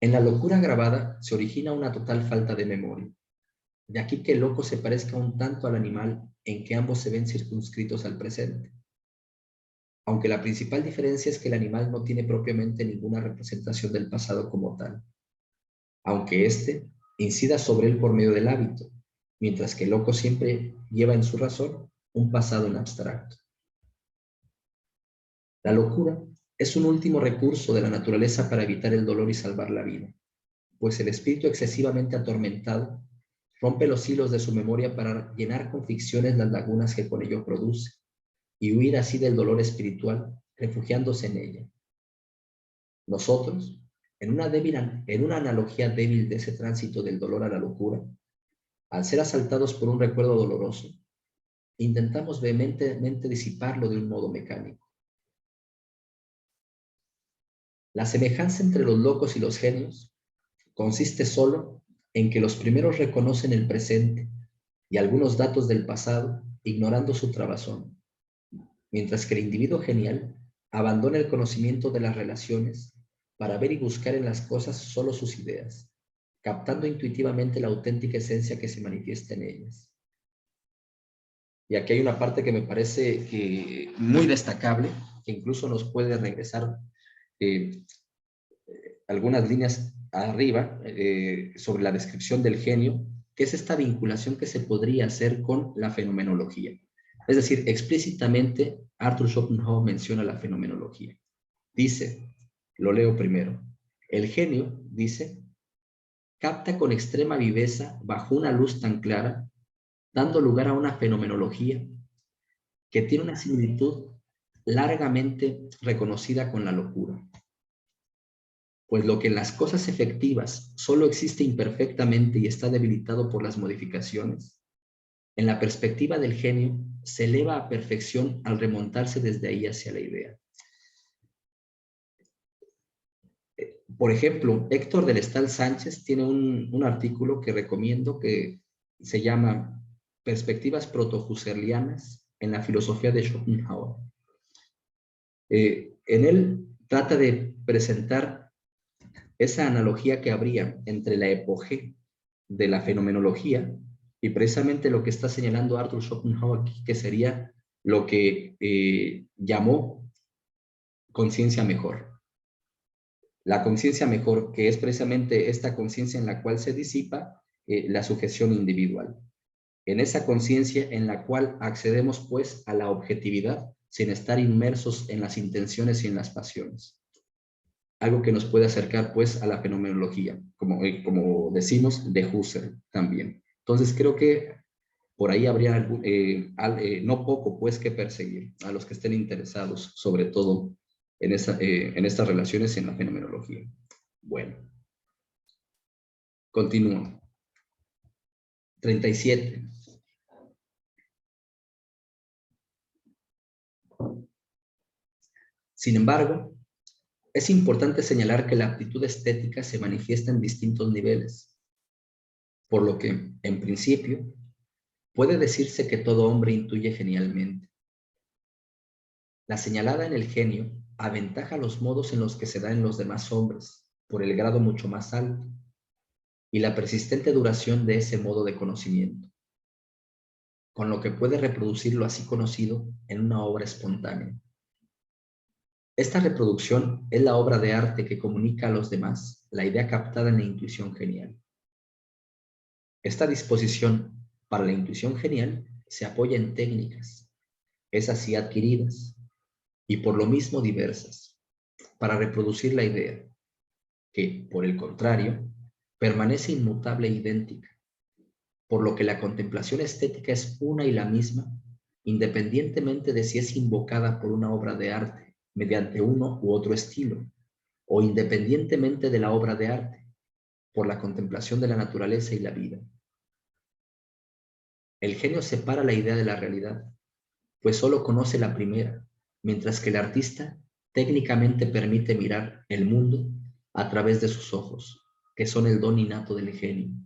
En la locura agravada se origina una total falta de memoria. De aquí que el loco se parezca un tanto al animal en que ambos se ven circunscritos al presente. Aunque la principal diferencia es que el animal no tiene propiamente ninguna representación del pasado como tal, aunque éste incida sobre él por medio del hábito, mientras que el loco siempre lleva en su razón un pasado en abstracto. La locura es un último recurso de la naturaleza para evitar el dolor y salvar la vida, pues el espíritu excesivamente atormentado rompe los hilos de su memoria para llenar con ficciones las lagunas que con ello produce y huir así del dolor espiritual, refugiándose en ella. Nosotros, en una analogía débil de ese tránsito del dolor a la locura, al ser asaltados por un recuerdo doloroso, intentamos vehementemente disiparlo de un modo mecánico. La semejanza entre los locos y los genios consiste solo en que los primeros reconocen el presente y algunos datos del pasado, ignorando su trabazón, mientras que el individuo genial abandona el conocimiento de las relaciones para ver y buscar en las cosas solo sus ideas, captando intuitivamente la auténtica esencia que se manifiesta en ellas. Y aquí hay una parte que me parece muy destacable, que incluso nos puede regresar algunas líneas arriba sobre la descripción del genio, que es esta vinculación que se podría hacer con la fenomenología. Es decir, explícitamente Arthur Schopenhauer menciona la fenomenología. Dice, lo leo primero, el genio, dice, capta con extrema viveza bajo una luz tan clara, dando lugar a una fenomenología que tiene una similitud largamente reconocida con la locura. Pues lo que en las cosas efectivas solo existe imperfectamente y está debilitado por las modificaciones, en la perspectiva del genio se eleva a perfección al remontarse desde ahí hacia la idea. Por ejemplo, Héctor del Estal Sánchez tiene un artículo que recomiendo que se llama Perspectivas proto-husserlianas en la filosofía de Schopenhauer. En él trata de presentar esa analogía que habría entre la epogé de la fenomenología y precisamente lo que está señalando Arthur Schopenhauer aquí, que sería lo que llamó conciencia mejor. La conciencia mejor, que es precisamente esta conciencia en la cual se disipa la sujeción individual. En esa conciencia en la cual accedemos pues a la objetividad sin estar inmersos en las intenciones y en las pasiones. Algo que nos puede acercar pues a la fenomenología, como decimos, de Husserl también. Entonces creo que por ahí habría no poco pues que perseguir a los que estén interesados, sobre todo en estas relaciones en la fenomenología. Bueno, continúo. 37. Sin embargo, es importante señalar que la aptitud estética se manifiesta en distintos niveles, por lo que, en principio, puede decirse que todo hombre intuye genialmente. La señalada en el genio aventaja los modos en los que se da en los demás hombres, por el grado mucho más alto, y la persistente duración de ese modo de conocimiento, con lo que puede reproducir lo así conocido en una obra espontánea. Esta reproducción es la obra de arte que comunica a los demás la idea captada en la intuición genial. Esta disposición para la intuición genial se apoya en técnicas, es así adquiridas, y por lo mismo diversas, para reproducir la idea, que, por el contrario, permanece inmutable e idéntica, por lo que la contemplación estética es una y la misma, independientemente de si es invocada por una obra de arte mediante uno u otro estilo, o independientemente de la obra de arte, por la contemplación de la naturaleza y la vida. El genio separa la idea de la realidad, pues solo conoce la primera, mientras que el artista técnicamente permite mirar el mundo a través de sus ojos, que son el don innato del genio.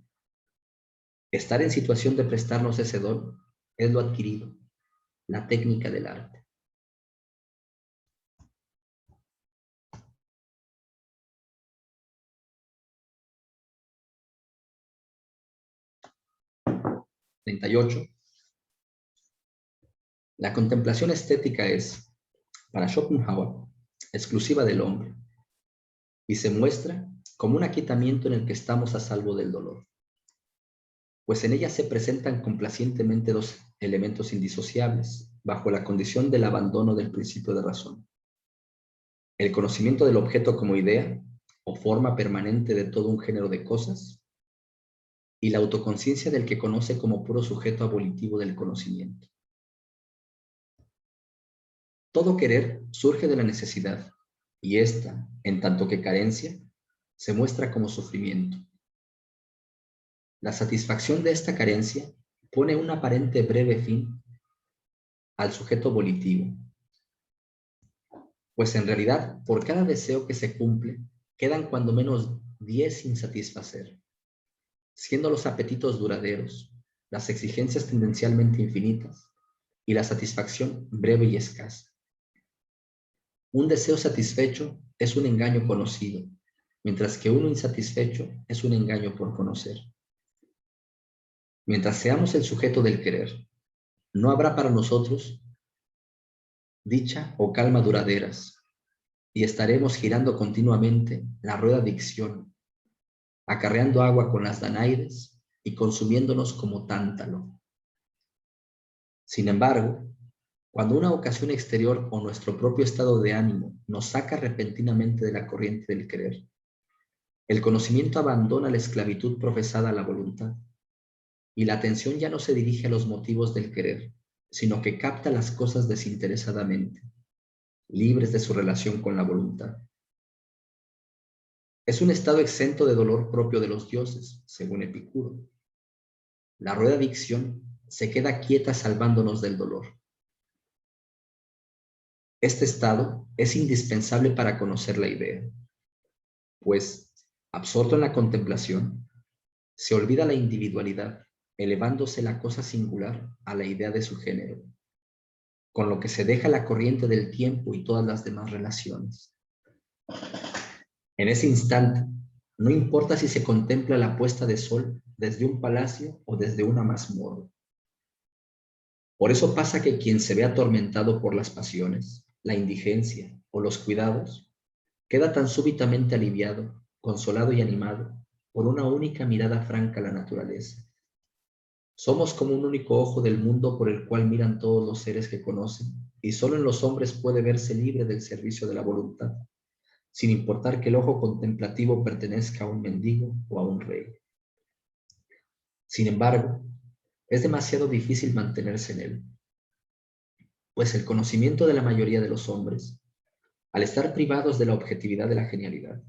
Estar en situación de prestarnos ese don es lo adquirido, la técnica del arte. (38) La contemplación estética es, para Schopenhauer, exclusiva del hombre, y se muestra como un aquietamiento en el que estamos a salvo del dolor, pues en ella se presentan complacientemente dos elementos indisociables, bajo la condición del abandono del principio de razón. El conocimiento del objeto como idea, o forma permanente de todo un género de cosas, y la autoconciencia del que conoce como puro sujeto abolitivo del conocimiento. Todo querer surge de la necesidad, y ésta, en tanto que carencia, se muestra como sufrimiento. La satisfacción de esta carencia pone un aparente breve fin al sujeto volitivo, pues en realidad, por cada deseo que se cumple, quedan cuando menos 10 sin satisfacer, siendo los apetitos duraderos, las exigencias tendencialmente infinitas y la satisfacción breve y escasa. Un deseo satisfecho es un engaño conocido, mientras que uno insatisfecho es un engaño por conocer. Mientras seamos el sujeto del querer, no habrá para nosotros dicha o calma duraderas, y estaremos girando continuamente la rueda de acción, acarreando agua con las Danaídes y consumiéndonos como tántalo. Sin embargo, cuando una ocasión exterior o nuestro propio estado de ánimo nos saca repentinamente de la corriente del querer, el conocimiento abandona la esclavitud profesada a la voluntad, y la atención ya no se dirige a los motivos del querer, sino que capta las cosas desinteresadamente, libres de su relación con la voluntad. Es un estado exento de dolor propio de los dioses, según Epicuro. La rueda de acción se queda quieta salvándonos del dolor. Este estado es indispensable para conocer la idea, pues, absorto en la contemplación, se olvida la individualidad, elevándose la cosa singular a la idea de su género, con lo que se deja la corriente del tiempo y todas las demás relaciones. En ese instante, no importa si se contempla la puesta de sol desde un palacio o desde una mazmorra. Por eso pasa que quien se ve atormentado por las pasiones, la indigencia o los cuidados, queda tan súbitamente aliviado, consolado y animado por una única mirada franca a la naturaleza. Somos como un único ojo del mundo por el cual miran todos los seres que conocen, y solo en los hombres puede verse libre del servicio de la voluntad, sin importar que el ojo contemplativo pertenezca a un mendigo o a un rey. Sin embargo, es demasiado difícil mantenerse en él, pues el conocimiento de la mayoría de los hombres, al estar privados de la objetividad de la genialidad,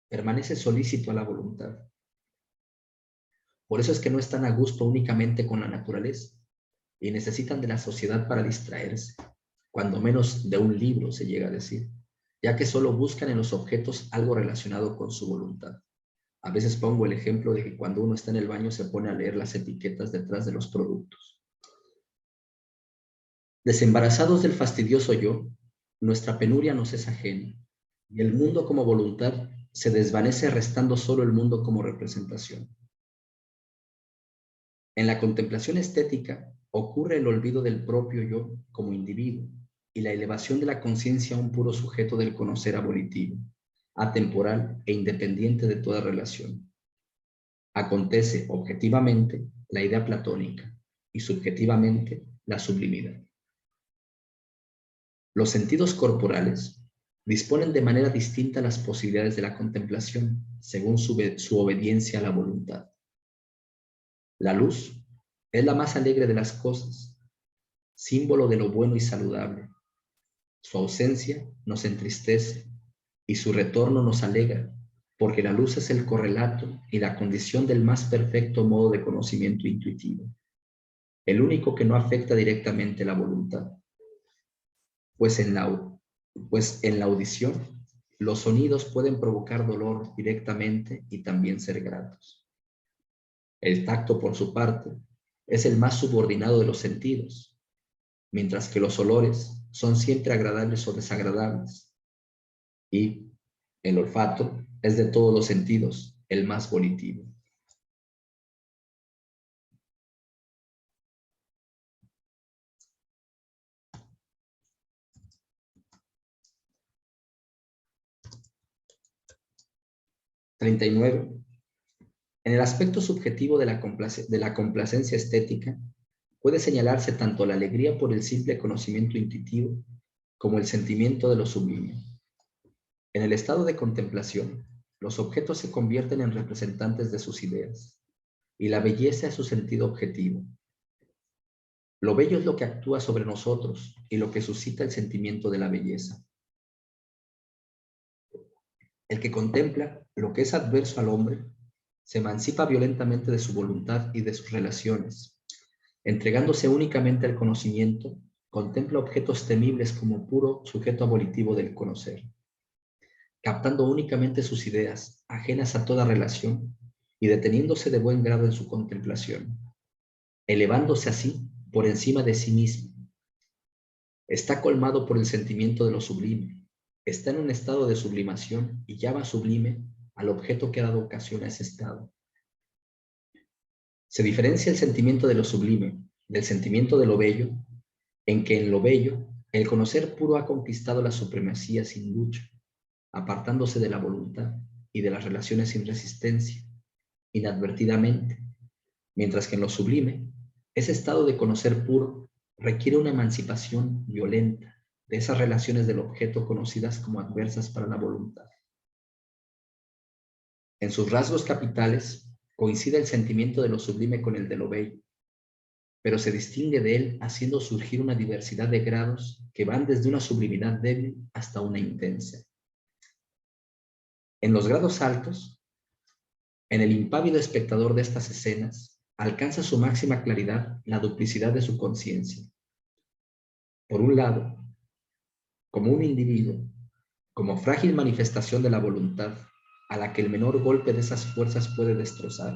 permanece solícito a la voluntad. Por eso es que no están a gusto únicamente con la naturaleza y necesitan de la sociedad para distraerse, cuando menos de un libro se llega a decir, ya que solo buscan en los objetos algo relacionado con su voluntad. A veces pongo el ejemplo de que cuando uno está en el baño se pone a leer las etiquetas detrás de los productos. Desembarazados del fastidioso yo, nuestra penuria nos es ajena, y el mundo como voluntad se desvanece restando solo el mundo como representación. En la contemplación estética ocurre el olvido del propio yo como individuo y la elevación de la conciencia a un puro sujeto del conocer abolitivo, atemporal e independiente de toda relación. Acontece objetivamente la idea platónica y subjetivamente la sublimidad. Los sentidos corporales disponen de manera distinta las posibilidades de la contemplación según su obediencia a la voluntad. La luz es la más alegre de las cosas, símbolo de lo bueno y saludable. Su ausencia nos entristece y su retorno nos alegra, porque la luz es el correlato y la condición del más perfecto modo de conocimiento intuitivo, el único que no afecta directamente la voluntad. Pues en la audición, los sonidos pueden provocar dolor directamente y también ser gratos. El tacto, por su parte, es el más subordinado de los sentidos, mientras que los olores son siempre agradables o desagradables. Y el olfato es de todos los sentidos el más volitivo. (39) En el aspecto subjetivo de la complacencia estética, puede señalarse tanto la alegría por el simple conocimiento intuitivo como el sentimiento de lo sublime. En el estado de contemplación, los objetos se convierten en representantes de sus ideas, y la belleza es su sentido objetivo. Lo bello es lo que actúa sobre nosotros y lo que suscita el sentimiento de la belleza. El que contempla lo que es adverso al hombre se emancipa violentamente de su voluntad y de sus relaciones. Entregándose únicamente al conocimiento, contempla objetos temibles como puro sujeto abolitivo del conocer. Captando únicamente sus ideas, ajenas a toda relación, y deteniéndose de buen grado en su contemplación, elevándose así por encima de sí mismo. Está colmado por el sentimiento de lo sublime, está en un estado de sublimación y llama sublime al objeto que ha dado ocasión a ese estado. Se diferencia el sentimiento de lo sublime del sentimiento de lo bello, en que en lo bello el conocer puro ha conquistado la supremacía sin lucha, apartándose de la voluntad y de las relaciones sin resistencia, inadvertidamente, mientras que en lo sublime, ese estado de conocer puro requiere una emancipación violenta de esas relaciones del objeto conocidas como adversas para la voluntad. En sus rasgos capitales coincide el sentimiento de lo sublime con el de lo bello, pero se distingue de él haciendo surgir una diversidad de grados que van desde una sublimidad débil hasta una intensa. En los grados altos, en el impávido espectador de estas escenas, alcanza su máxima claridad la duplicidad de su conciencia. Por un lado, como un individuo, como frágil manifestación de la voluntad, a la que el menor golpe de esas fuerzas puede destrozar,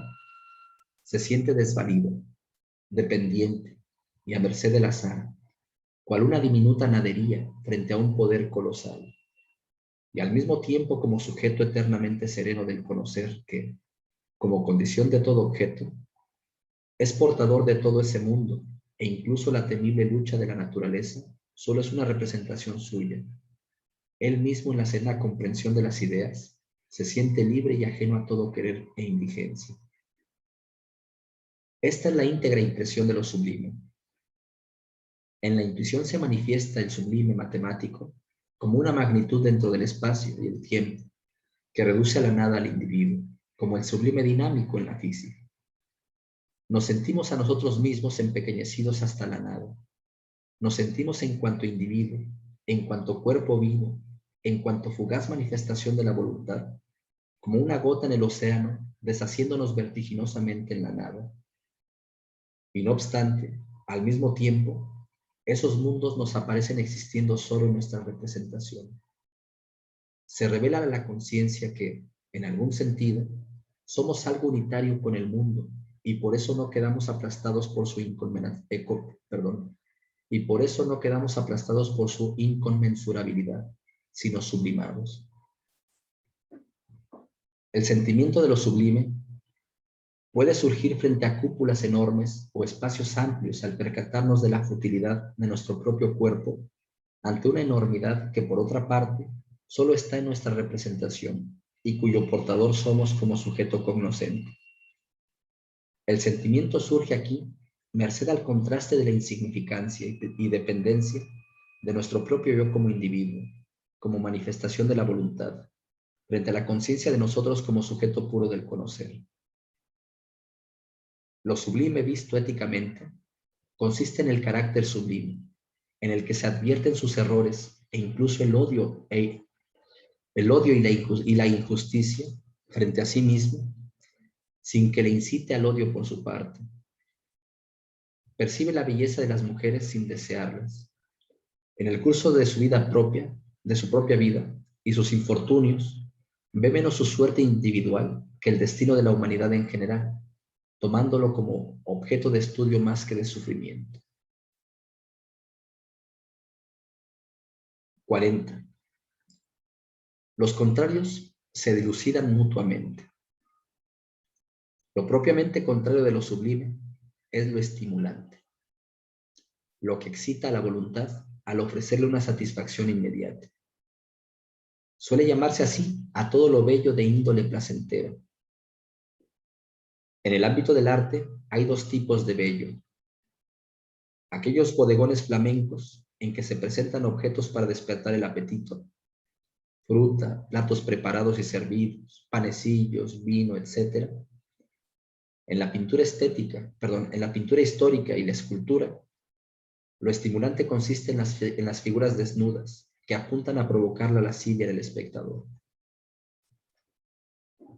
se siente desvalido, dependiente y a merced del azar, cual una diminuta nadería frente a un poder colosal, y al mismo tiempo como sujeto eternamente sereno del conocer que, como condición de todo objeto, es portador de todo ese mundo, e incluso la temible lucha de la naturaleza solo es una representación suya. Él mismo en la serena comprensión de las ideas se siente libre y ajeno a todo querer e indigencia. Esta es la íntegra impresión de lo sublime. En la intuición se manifiesta el sublime matemático como una magnitud dentro del espacio y el tiempo, que reduce a la nada al individuo, como el sublime dinámico en la física. Nos sentimos a nosotros mismos empequeñecidos hasta la nada. Nos sentimos en cuanto individuo, en cuanto cuerpo vivo, en cuanto fugaz manifestación de la voluntad, como una gota en el océano, deshaciéndonos vertiginosamente en la nada. Y no obstante, al mismo tiempo, esos mundos nos aparecen existiendo solo en nuestra representación. Se revela a la conciencia que, en algún sentido, somos algo unitario con el mundo, y por eso no quedamos aplastados por su inconmensurabilidad, sino sublimados. El sentimiento de lo sublime puede surgir frente a cúpulas enormes o espacios amplios al percatarnos de la futilidad de nuestro propio cuerpo ante una enormidad que, por otra parte, solo está en nuestra representación y cuyo portador somos como sujeto cognoscente. El sentimiento surge aquí merced al contraste de la insignificancia y dependencia de nuestro propio yo como individuo, como manifestación de la voluntad, frente a la conciencia de nosotros como sujeto puro del conocer. Lo sublime visto éticamente consiste en el carácter sublime, en el que se advierten sus errores e incluso el odio y la injusticia frente a sí mismo, sin que le incite al odio por su parte. Percibe la belleza de las mujeres sin desearlas. En el curso de su vida propia, de su propia vida y sus infortunios, ve menos su suerte individual que el destino de la humanidad en general, tomándolo como objeto de estudio más que de sufrimiento. 40. Los contrarios se dilucidan mutuamente. Lo propiamente contrario de lo sublime es lo estimulante, lo que excita a la voluntad al ofrecerle una satisfacción inmediata. Suele llamarse así a todo lo bello de índole placentero. En el ámbito del arte hay dos tipos de bello. Aquellos bodegones flamencos en que se presentan objetos para despertar el apetito, fruta, platos preparados y servidos, panecillos, vino, etc. En la pintura histórica y la escultura, lo estimulante consiste en las figuras desnudas que apuntan a provocar la lascivia del espectador.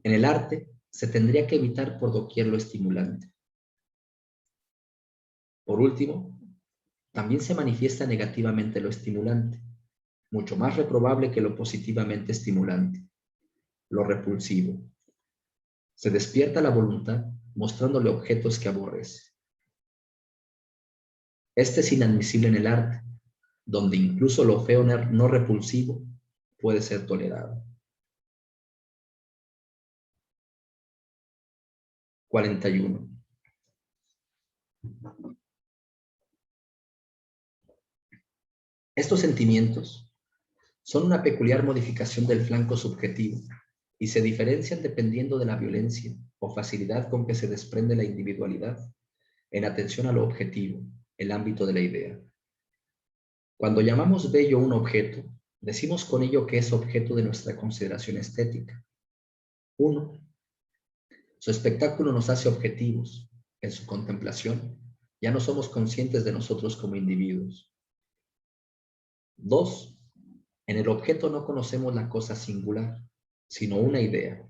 En el arte se tendría que evitar por doquier lo estimulante. Por último, también se manifiesta negativamente lo estimulante, mucho más reprobable que lo positivamente estimulante, lo repulsivo. Se despierta la voluntad mostrándole objetos que aborrece. Este es inadmisible en el arte, donde incluso lo feo no repulsivo puede ser tolerado. 41. Estos sentimientos son una peculiar modificación del flanco subjetivo y se diferencian dependiendo de la violencia o facilidad con que se desprende la individualidad en atención a lo objetivo, el ámbito de la idea. Cuando llamamos bello un objeto, decimos con ello que es objeto de nuestra consideración estética. 1. Su espectáculo nos hace objetivos. En su contemplación, ya no somos conscientes de nosotros como individuos. 2. En el objeto no conocemos la cosa singular, sino una idea.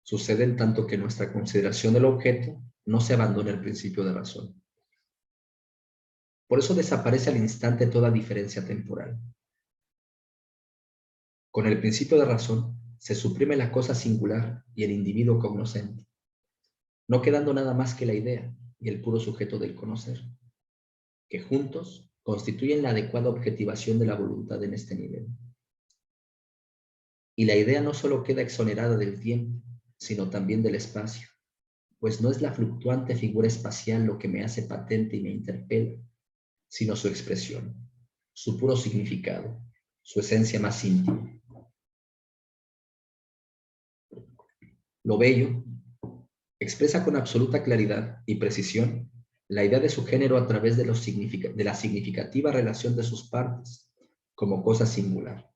Sucede en tanto que nuestra consideración del objeto no se abandona el principio de razón. Por eso desaparece al instante toda diferencia temporal. Con el principio de razón se suprime la cosa singular y el individuo cognoscente, no quedando nada más que la idea y el puro sujeto del conocer, que juntos constituyen la adecuada objetivación de la voluntad en este nivel. Y la idea no solo queda exonerada del tiempo, sino también del espacio, pues no es la fluctuante figura espacial lo que me hace patente y me interpela, sino su expresión, su puro significado, su esencia más íntima. Lo bello expresa con absoluta claridad y precisión la idea de su género a través de la significativa relación de sus partes como cosa singular.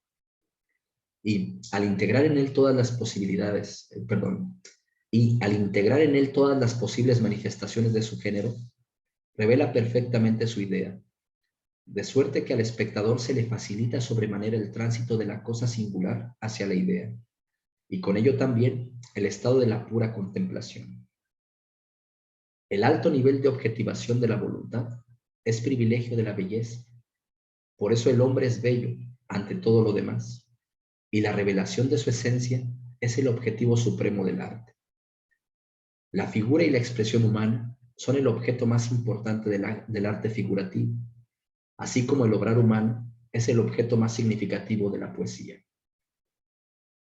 Y al integrar en él todas las posibilidades, y al integrar en él todas las posibles manifestaciones de su género, revela perfectamente su idea, de suerte que al espectador se le facilita sobremanera el tránsito de la cosa singular hacia la idea, y con ello también el estado de la pura contemplación. El alto nivel de objetivación de la voluntad es privilegio de la belleza. Por eso el hombre es bello ante todo lo demás, y la revelación de su esencia es el objetivo supremo del arte. La figura y la expresión humana son el objeto más importante del arte figurativo, así como el obrar humano es el objeto más significativo de la poesía.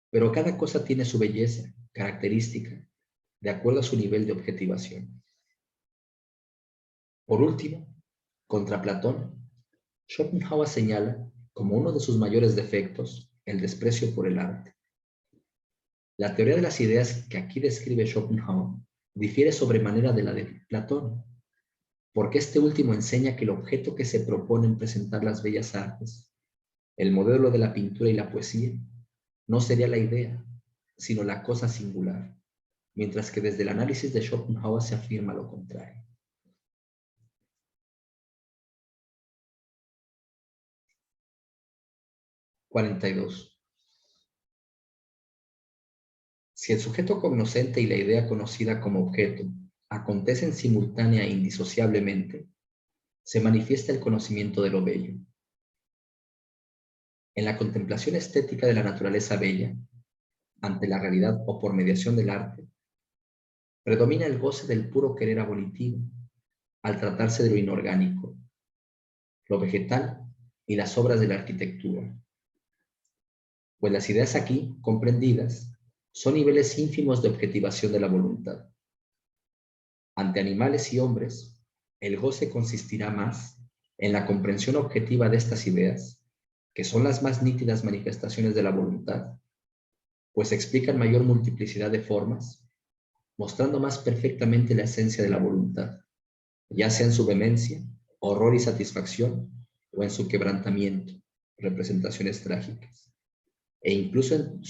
Pero cada cosa tiene su belleza característica, de acuerdo a su nivel de objetivación. Por último, contra Platón, Schopenhauer señala como uno de sus mayores defectos el desprecio por el arte. La teoría de las ideas que aquí describe Schopenhauer difiere sobremanera de la de Platón, porque este último enseña que el objeto que se propone en presentar las bellas artes, el modelo de la pintura y la poesía, no sería la idea, sino la cosa singular, mientras que desde el análisis de Schopenhauer se afirma lo contrario. (42) Si el sujeto cognoscente y la idea conocida como objeto acontecen simultánea e indisociablemente, se manifiesta el conocimiento de lo bello. En la contemplación estética de la naturaleza bella, ante la realidad o por mediación del arte, predomina el goce del puro querer abolitivo, al tratarse de lo inorgánico, lo vegetal y las obras de la arquitectura. Pues las ideas aquí comprendidas son niveles ínfimos de objetivación de la voluntad. Ante animales y hombres, el goce consistirá más en la comprensión objetiva de estas ideas, que son las más nítidas manifestaciones de la voluntad, pues explican mayor multiplicidad de formas, mostrando más perfectamente la esencia de la voluntad, ya sea en su vehemencia, horror y satisfacción, o en su quebrantamiento, representaciones trágicas, e incluso en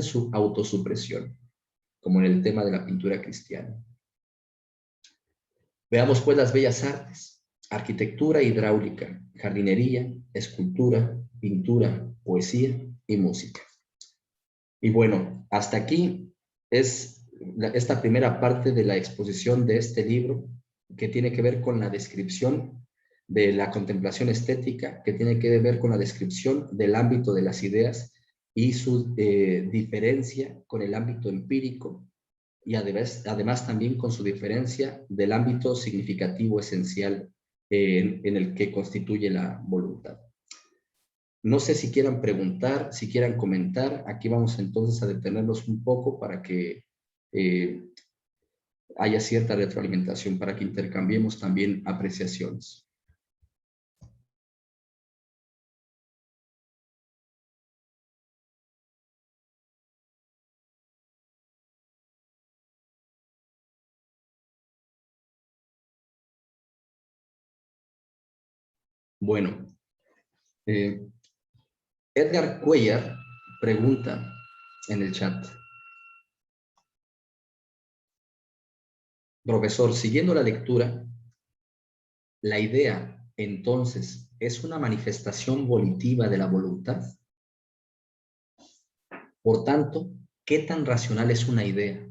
su autosupresión, como en el tema de la pintura cristiana. Veamos pues las bellas artes: arquitectura, hidráulica, jardinería, escultura, pintura, poesía y música. Y bueno, hasta aquí es esta primera parte de la exposición de este libro, que tiene que ver con la descripción de la contemplación estética, que tiene que ver con la descripción del ámbito de las ideas y su diferencia con el ámbito empírico, y además también con su diferencia del ámbito significativo esencial en el que constituye la voluntad. No sé si quieran preguntar, si quieran comentar. Aquí vamos entonces a detenernos un poco para que haya cierta retroalimentación, para que intercambiemos también apreciaciones. Bueno, Edgar Cuellar pregunta en el chat: profesor, siguiendo la lectura, ¿la idea entonces es una manifestación volitiva de la voluntad? Por tanto, ¿qué tan racional es una idea?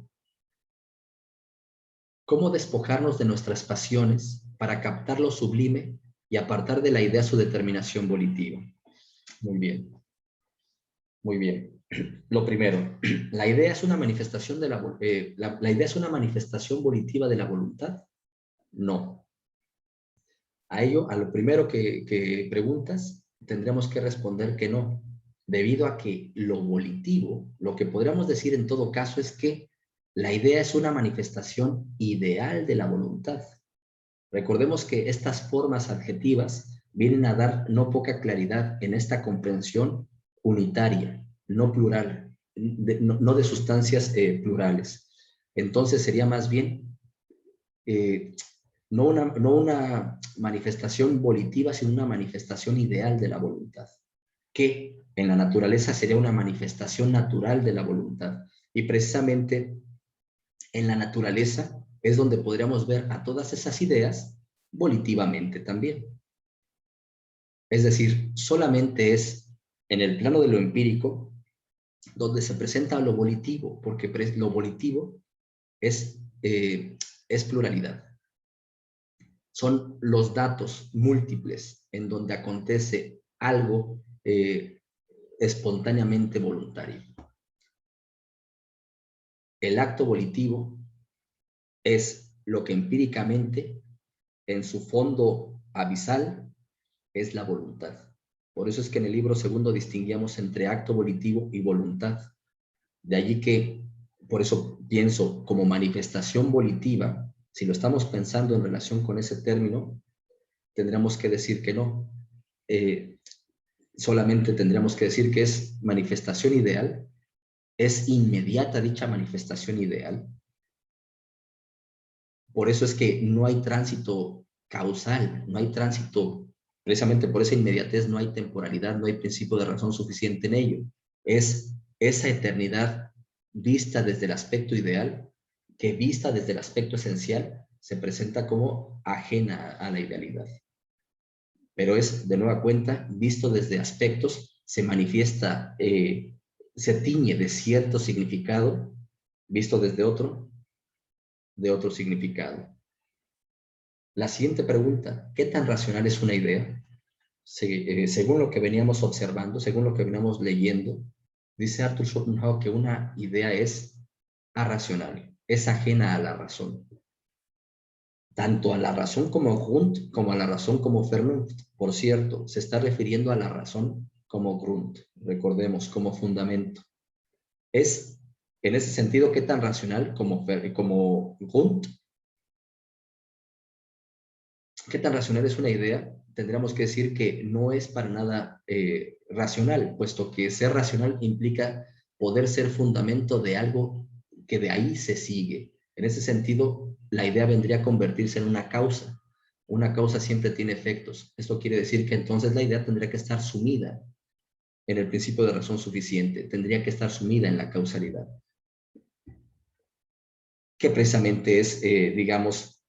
¿Cómo despojarnos de nuestras pasiones para captar lo sublime y apartar de la idea su determinación volitiva? Muy bien, muy bien. Lo primero, ¿la idea es una manifestación de la idea es una manifestación volitiva de la voluntad? No. A lo primero que preguntas, tendremos que responder que no, debido a que lo volitivo, lo que podríamos decir en todo caso es que la idea es una manifestación ideal de la voluntad. Recordemos que estas formas adjetivas vienen a dar no poca claridad en esta comprensión unitaria, no plural, no de sustancias plurales. Entonces sería más bien no una manifestación volitiva, sino una manifestación ideal de la voluntad, que en la naturaleza sería una manifestación natural de la voluntad. Y precisamente en la naturaleza es donde podríamos ver a todas esas ideas volitivamente también. Es decir, solamente es en el plano de lo empírico donde se presenta lo volitivo, porque lo volitivo es pluralidad. Son los datos múltiples en donde acontece algo espontáneamente voluntario. El acto volitivo es lo que empíricamente, en su fondo abisal, es la voluntad. Por eso es que en el libro segundo distinguíamos entre acto volitivo y voluntad. De allí que, por eso pienso, como manifestación volitiva, si lo estamos pensando en relación con ese término, tendríamos que decir que no. Solamente tendríamos que decir que es manifestación ideal, es inmediata dicha manifestación ideal. Por eso es que no hay tránsito causal, no hay tránsito, precisamente por esa inmediatez no hay temporalidad, no hay principio de razón suficiente en ello. Es esa eternidad vista desde el aspecto ideal, que vista desde el aspecto esencial, se presenta como ajena a la idealidad. Pero es, de nueva cuenta, visto desde aspectos, se manifiesta, se tiñe de cierto significado, visto desde de otro significado. La siguiente pregunta, ¿qué tan racional es una idea? Según lo que veníamos observando, según lo que veníamos leyendo, dice Arthur Schopenhauer que una idea es arracional, es ajena a la razón. Tanto a la razón como Grund, como a la razón como Vernunft. Por cierto, se está refiriendo a la razón como Grund, recordemos, como fundamento. Es, en ese sentido, ¿qué tan racional como Grund? ¿Qué tan racional es una idea? Tendríamos que decir que no es para nada racional, puesto que ser racional implica poder ser fundamento de algo que de ahí se sigue. En ese sentido, la idea vendría a convertirse en una causa. Una causa siempre tiene efectos. Esto quiere decir que entonces la idea tendría que estar sumida en el principio de razón suficiente, tendría que estar sumida en la causalidad, que precisamente es, digamos,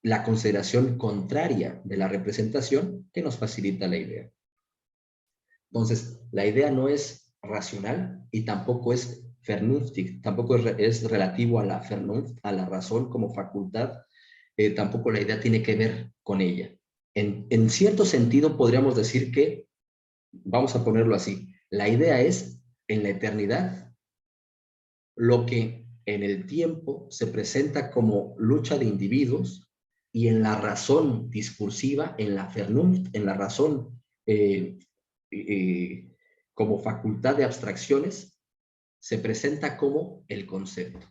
la consideración contraria de la representación que nos facilita la idea. Entonces, la idea no es racional y tampoco es vernünftig, tampoco es relativo a la Vernunft, a la razón como facultad, tampoco la idea tiene que ver con ella. En cierto sentido podríamos decir que, vamos a ponerlo así, la idea es en la eternidad lo que en el tiempo se presenta como lucha de individuos y en la razón discursiva, en la Vernunft, en la razón como facultad de abstracciones, se presenta como el concepto.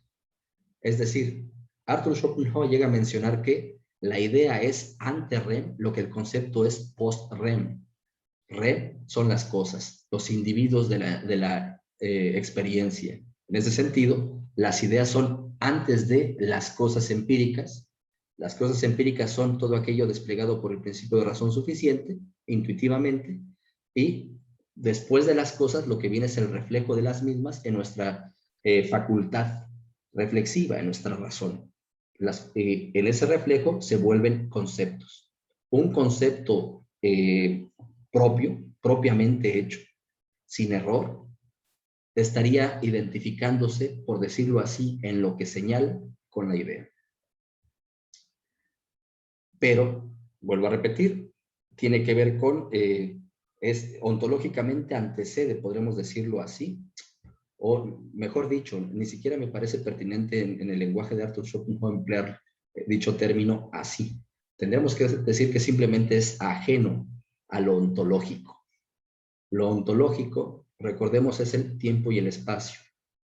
Es decir, Arthur Schopenhauer llega a mencionar que la idea es ante rem lo que el concepto es post rem. Rem son las cosas, los individuos de la experiencia. En ese sentido, las ideas son antes de las cosas empíricas. Las cosas empíricas son todo aquello desplegado por el principio de razón suficiente, intuitivamente, y después de las cosas lo que viene es el reflejo de las mismas en nuestra facultad reflexiva, en nuestra razón. En ese reflejo se vuelven conceptos. Un concepto propiamente hecho, sin error, estaría identificándose, por decirlo así, en lo que señala con la idea. Pero, vuelvo a repetir, tiene que ver con, es ontológicamente antecede, podríamos decirlo así, o mejor dicho, ni siquiera me parece pertinente en el lenguaje de Arthur Schopenhauer emplear dicho término así. Tendríamos que decir que simplemente es ajeno a lo ontológico. Lo ontológico, recordemos, es el tiempo y el espacio,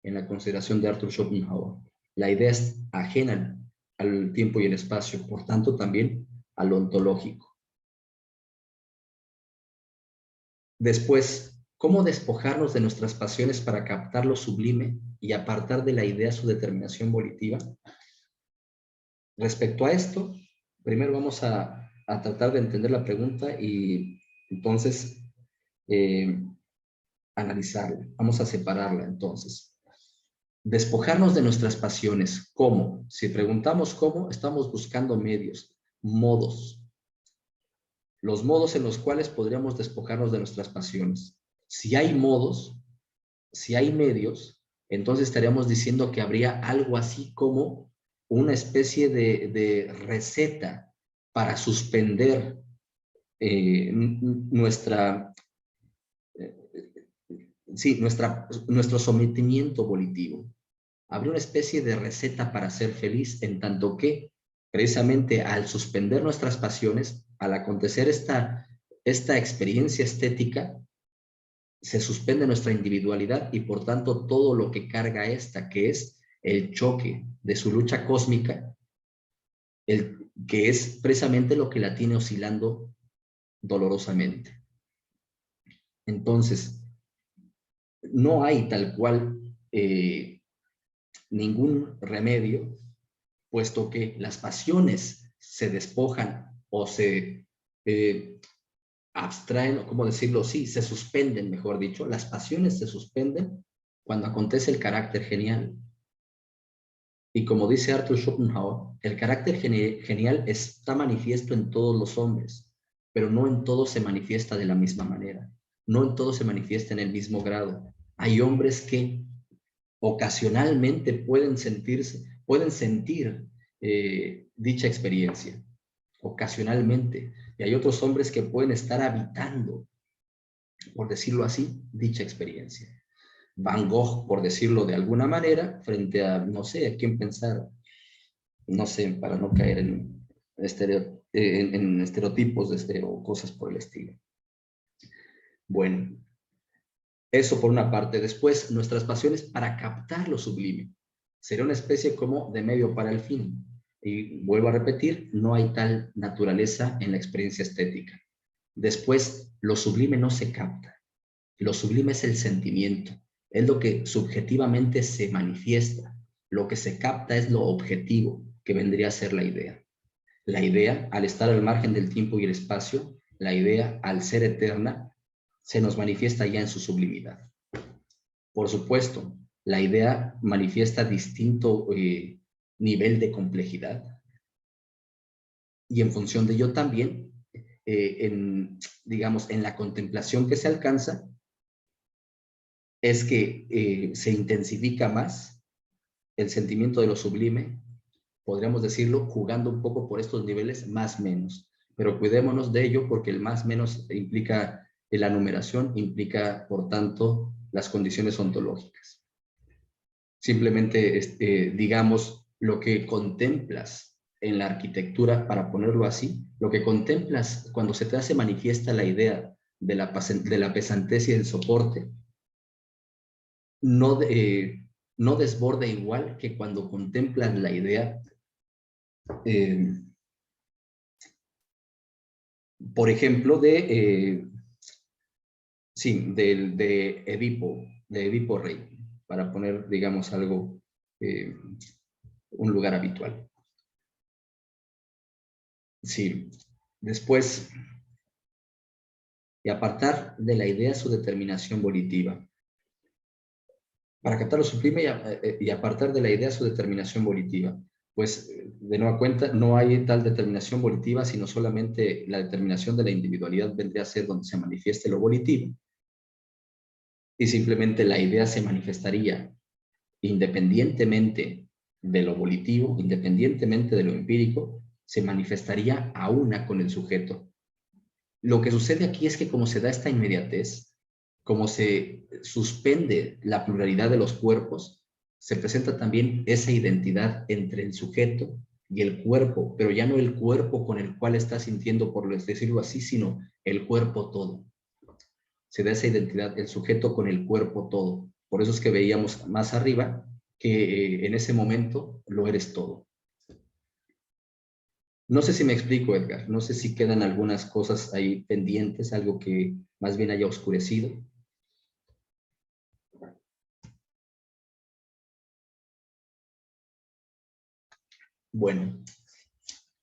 en la consideración de Arthur Schopenhauer. La idea es ajena al tiempo y el espacio, por tanto también a lo ontológico. Después, ¿cómo despojarnos de nuestras pasiones para captar lo sublime y apartar de la idea su determinación volitiva? Respecto a esto, primero vamos a tratar de entender la pregunta y entonces analizarla. Vamos a separarla entonces. Despojarnos de nuestras pasiones. ¿Cómo? Si preguntamos cómo, estamos buscando medios, modos. Los modos en los cuales podríamos despojarnos de nuestras pasiones. Si hay modos, si hay medios, entonces estaríamos diciendo que habría algo así como una especie de receta para suspender nuestro sometimiento volitivo. Habría una especie de receta para ser feliz, en tanto que precisamente al suspender nuestras pasiones, al acontecer esta experiencia estética, se suspende nuestra individualidad y por tanto todo lo que carga esta, que es el choque de su lucha cósmica, que es precisamente lo que la tiene oscilando dolorosamente. Entonces, no hay tal cual ningún remedio, puesto que las pasiones se despojan o se abstraen, o cómo decirlo, sí, se suspenden, mejor dicho, las pasiones se suspenden cuando acontece el carácter genial. Y como dice Arthur Schopenhauer, el carácter genial está manifiesto en todos los hombres, pero no en todos se manifiesta de la misma manera, no en todos se manifiesta en el mismo grado. Hay hombres que ocasionalmente pueden sentir dicha experiencia, ocasionalmente, y hay otros hombres que pueden estar habitando, por decirlo así, dicha experiencia. Van Gogh, por decirlo de alguna manera, frente a, no sé, a quién pensar, no sé, para no caer en estereotipos o cosas por el estilo. Bueno, eso por una parte. Después, nuestras pasiones para captar lo sublime. Sería una especie como de medio para el fin. Y vuelvo a repetir, no hay tal naturaleza en la experiencia estética. Después, lo sublime no se capta. Lo sublime es el sentimiento. Es lo que subjetivamente se manifiesta. Lo que se capta es lo objetivo, que vendría a ser la idea. La idea, al estar al margen del tiempo y el espacio, la idea, al ser eterna, se nos manifiesta ya en su sublimidad. Por supuesto, la idea manifiesta distinto nivel de complejidad y en función de ello también, digamos, en la contemplación que se alcanza, es que se intensifica más el sentimiento de lo sublime, podríamos decirlo, jugando un poco por estos niveles más menos. Pero cuidémonos de ello porque el más menos implica la numeración, implica, por tanto, las condiciones ontológicas. Simplemente, digamos, lo que contemplas en la arquitectura, para ponerlo así, lo que contemplas cuando se te hace manifiesta la idea de la pesantez y del soporte, no desborda igual que cuando contemplas la idea, por ejemplo, de Edipo Rey, para poner, digamos, algo, un lugar habitual. Sí, después, y apartar de la idea su determinación volitiva. Para captar lo sublime y apartar de la idea su determinación volitiva. Pues, de nueva cuenta, no hay tal determinación volitiva, sino solamente la determinación de la individualidad vendría a ser donde se manifieste lo volitivo. y simplemente la idea se manifestaría independientemente de lo volitivo, independientemente de lo empírico, se manifestaría a una con el sujeto. Lo que sucede aquí es que como se da esta inmediatez, como se suspende la pluralidad de los cuerpos, se presenta también esa identidad entre el sujeto y el cuerpo, pero ya no el cuerpo con el cual está sintiendo, por decirlo así, sino el cuerpo todo. Se da esa identidad, el sujeto con el cuerpo todo. Por eso es que veíamos más arriba que en ese momento lo eres todo. No sé si me explico, Edgar. No sé si quedan algunas cosas ahí pendientes, algo que más bien haya oscurecido. Bueno,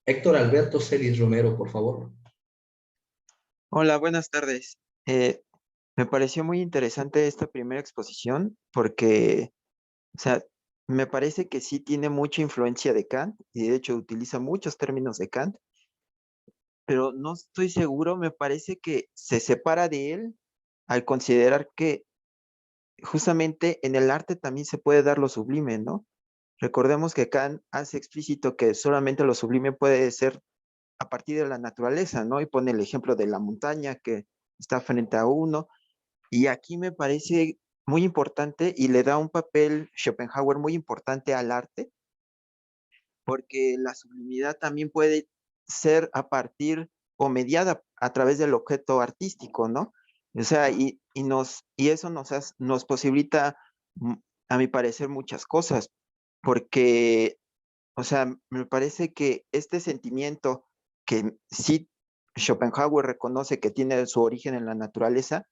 Héctor Alberto Celis Romero, por favor. Hola, buenas tardes. Eh, Me pareció muy interesante esta primera exposición porque, o sea, me parece que sí tiene mucha influencia de Kant y de hecho utiliza muchos términos de Kant, pero no estoy seguro, me parece que se separa de él al considerar que justamente en el arte también se puede dar lo sublime, ¿no? Recordemos que Kant hace explícito que solamente lo sublime puede ser a partir de la naturaleza, ¿no? Y pone el ejemplo de la montaña que está frente a uno. Y aquí me parece muy importante y le da un papel Schopenhauer muy importante al arte, porque la sublimidad también puede ser a partir o mediada a través del objeto artístico, ¿no? O sea, y eso nos posibilita, mm, a mi parecer, muchas cosas, porque, o sea, me parece que este sentimiento que sí Schopenhauer reconoce que tiene su origen en la naturaleza,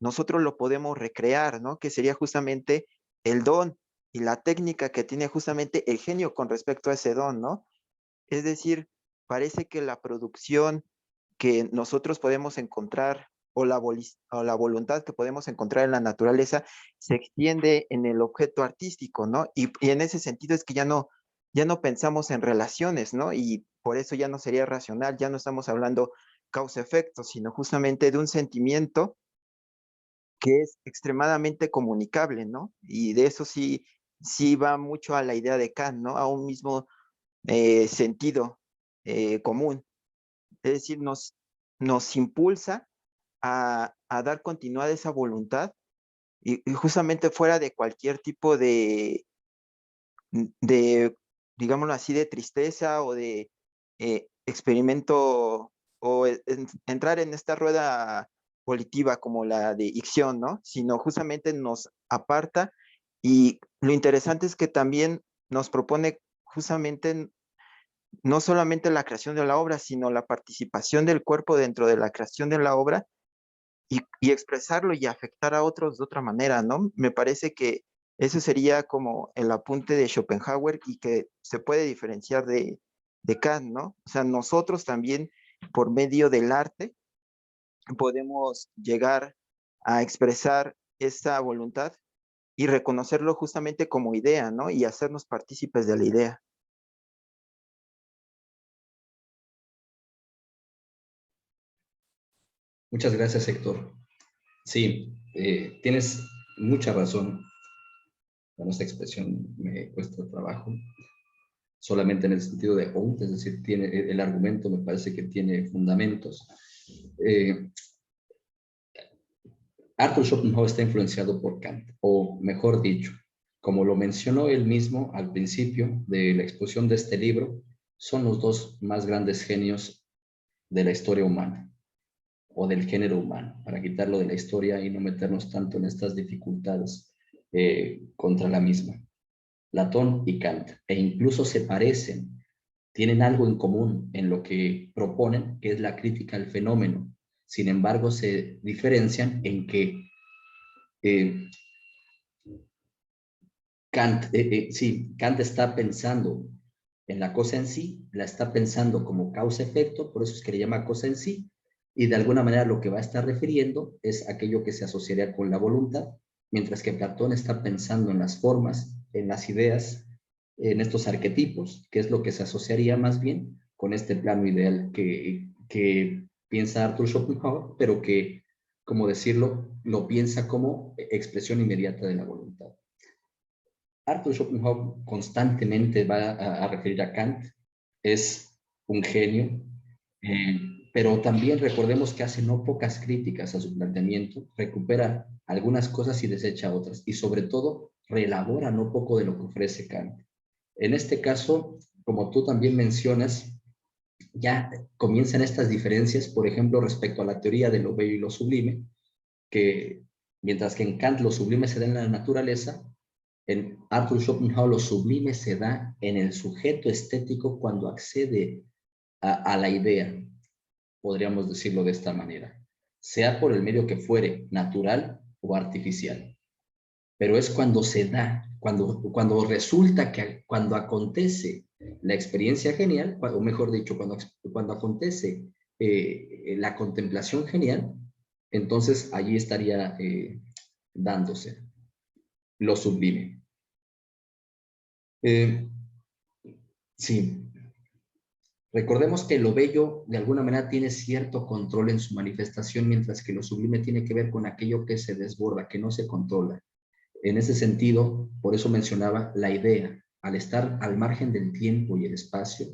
nosotros lo podemos recrear, ¿no? Que sería justamente el don y la técnica que tiene justamente el genio con respecto a ese don, ¿no? Es decir, parece que la producción que nosotros podemos encontrar o la voluntad que podemos encontrar en la naturaleza se extiende en el objeto artístico, ¿no? Y en ese sentido es que ya no pensamos en relaciones, ¿no? Y por eso ya no sería racional, ya no estamos hablando causa-efecto, sino justamente de un sentimiento que es extremadamente comunicable, ¿no? Y de eso sí, sí va mucho a la idea de Kant, ¿no? A un mismo sentido común. Es decir, nos impulsa a dar continuidad a esa voluntad y justamente fuera de cualquier tipo de, digámoslo así, de tristeza o de experimento o entrar en esta rueda volitiva como la de Ixión, ¿no? Sino justamente nos aparta y lo interesante es que también nos propone justamente no solamente la creación de la obra, sino la participación del cuerpo dentro de la creación de la obra y expresarlo y afectar a otros de otra manera, ¿no? Me parece que eso sería como el apunte de Schopenhauer y que se puede diferenciar de Kant, ¿no? O sea, nosotros también, por medio del arte, podemos llegar a expresar esa voluntad y reconocerlo justamente como idea, ¿no? Y hacernos partícipes de la idea. Muchas gracias, Héctor. Sí, tienes mucha razón. Bueno, esta expresión me cuesta trabajo, solamente en el sentido de es decir, tiene, el argumento me parece que tiene fundamentos. Eh, Arthur Schopenhauer está influenciado por Kant, o mejor dicho, como lo mencionó él mismo al principio de la exposición de este libro, son los dos más grandes genios de la historia humana, o del género humano, para quitarlo de la historia y no meternos tanto en estas dificultades contra la misma. Platón y Kant, e incluso se parecen, tienen algo en común en lo que proponen, que es la crítica al fenómeno. Sin embargo, se diferencian en que eh, Kant está pensando en la cosa en sí, la está pensando como causa-efecto, por eso es que le llama cosa en sí, y de alguna manera lo que va a estar refiriendo es aquello que se asociaría con la voluntad, mientras que Platón está pensando en las formas, en las ideas, en estos arquetipos, que es lo que se asociaría más bien con este plano ideal que piensa Arthur Schopenhauer, pero que como decirlo, lo piensa como expresión inmediata de la voluntad. Arthur Schopenhauer constantemente va a referir a Kant, es un genio, pero también recordemos que hace no pocas críticas a su planteamiento, recupera algunas cosas y desecha otras, y sobre todo reelabora no poco de lo que ofrece Kant. En este caso, como tú también mencionas, ya comienzan estas diferencias, por ejemplo, respecto a la teoría de lo bello y lo sublime, que mientras que en Kant lo sublime se da en la naturaleza, en Arthur Schopenhauer lo sublime se da en el sujeto estético cuando accede a la idea, podríamos decirlo de esta manera, sea por el medio que fuere, natural o artificial. Pero es cuando se da, cuando resulta que cuando acontece la experiencia genial, o mejor dicho, cuando acontece la contemplación genial, entonces allí estaría dándose lo sublime. Sí, recordemos que lo bello de alguna manera tiene cierto control en su manifestación, mientras que lo sublime tiene que ver con aquello que se desborda, que no se controla. En ese sentido, por eso mencionaba la idea, al estar al margen del tiempo y el espacio,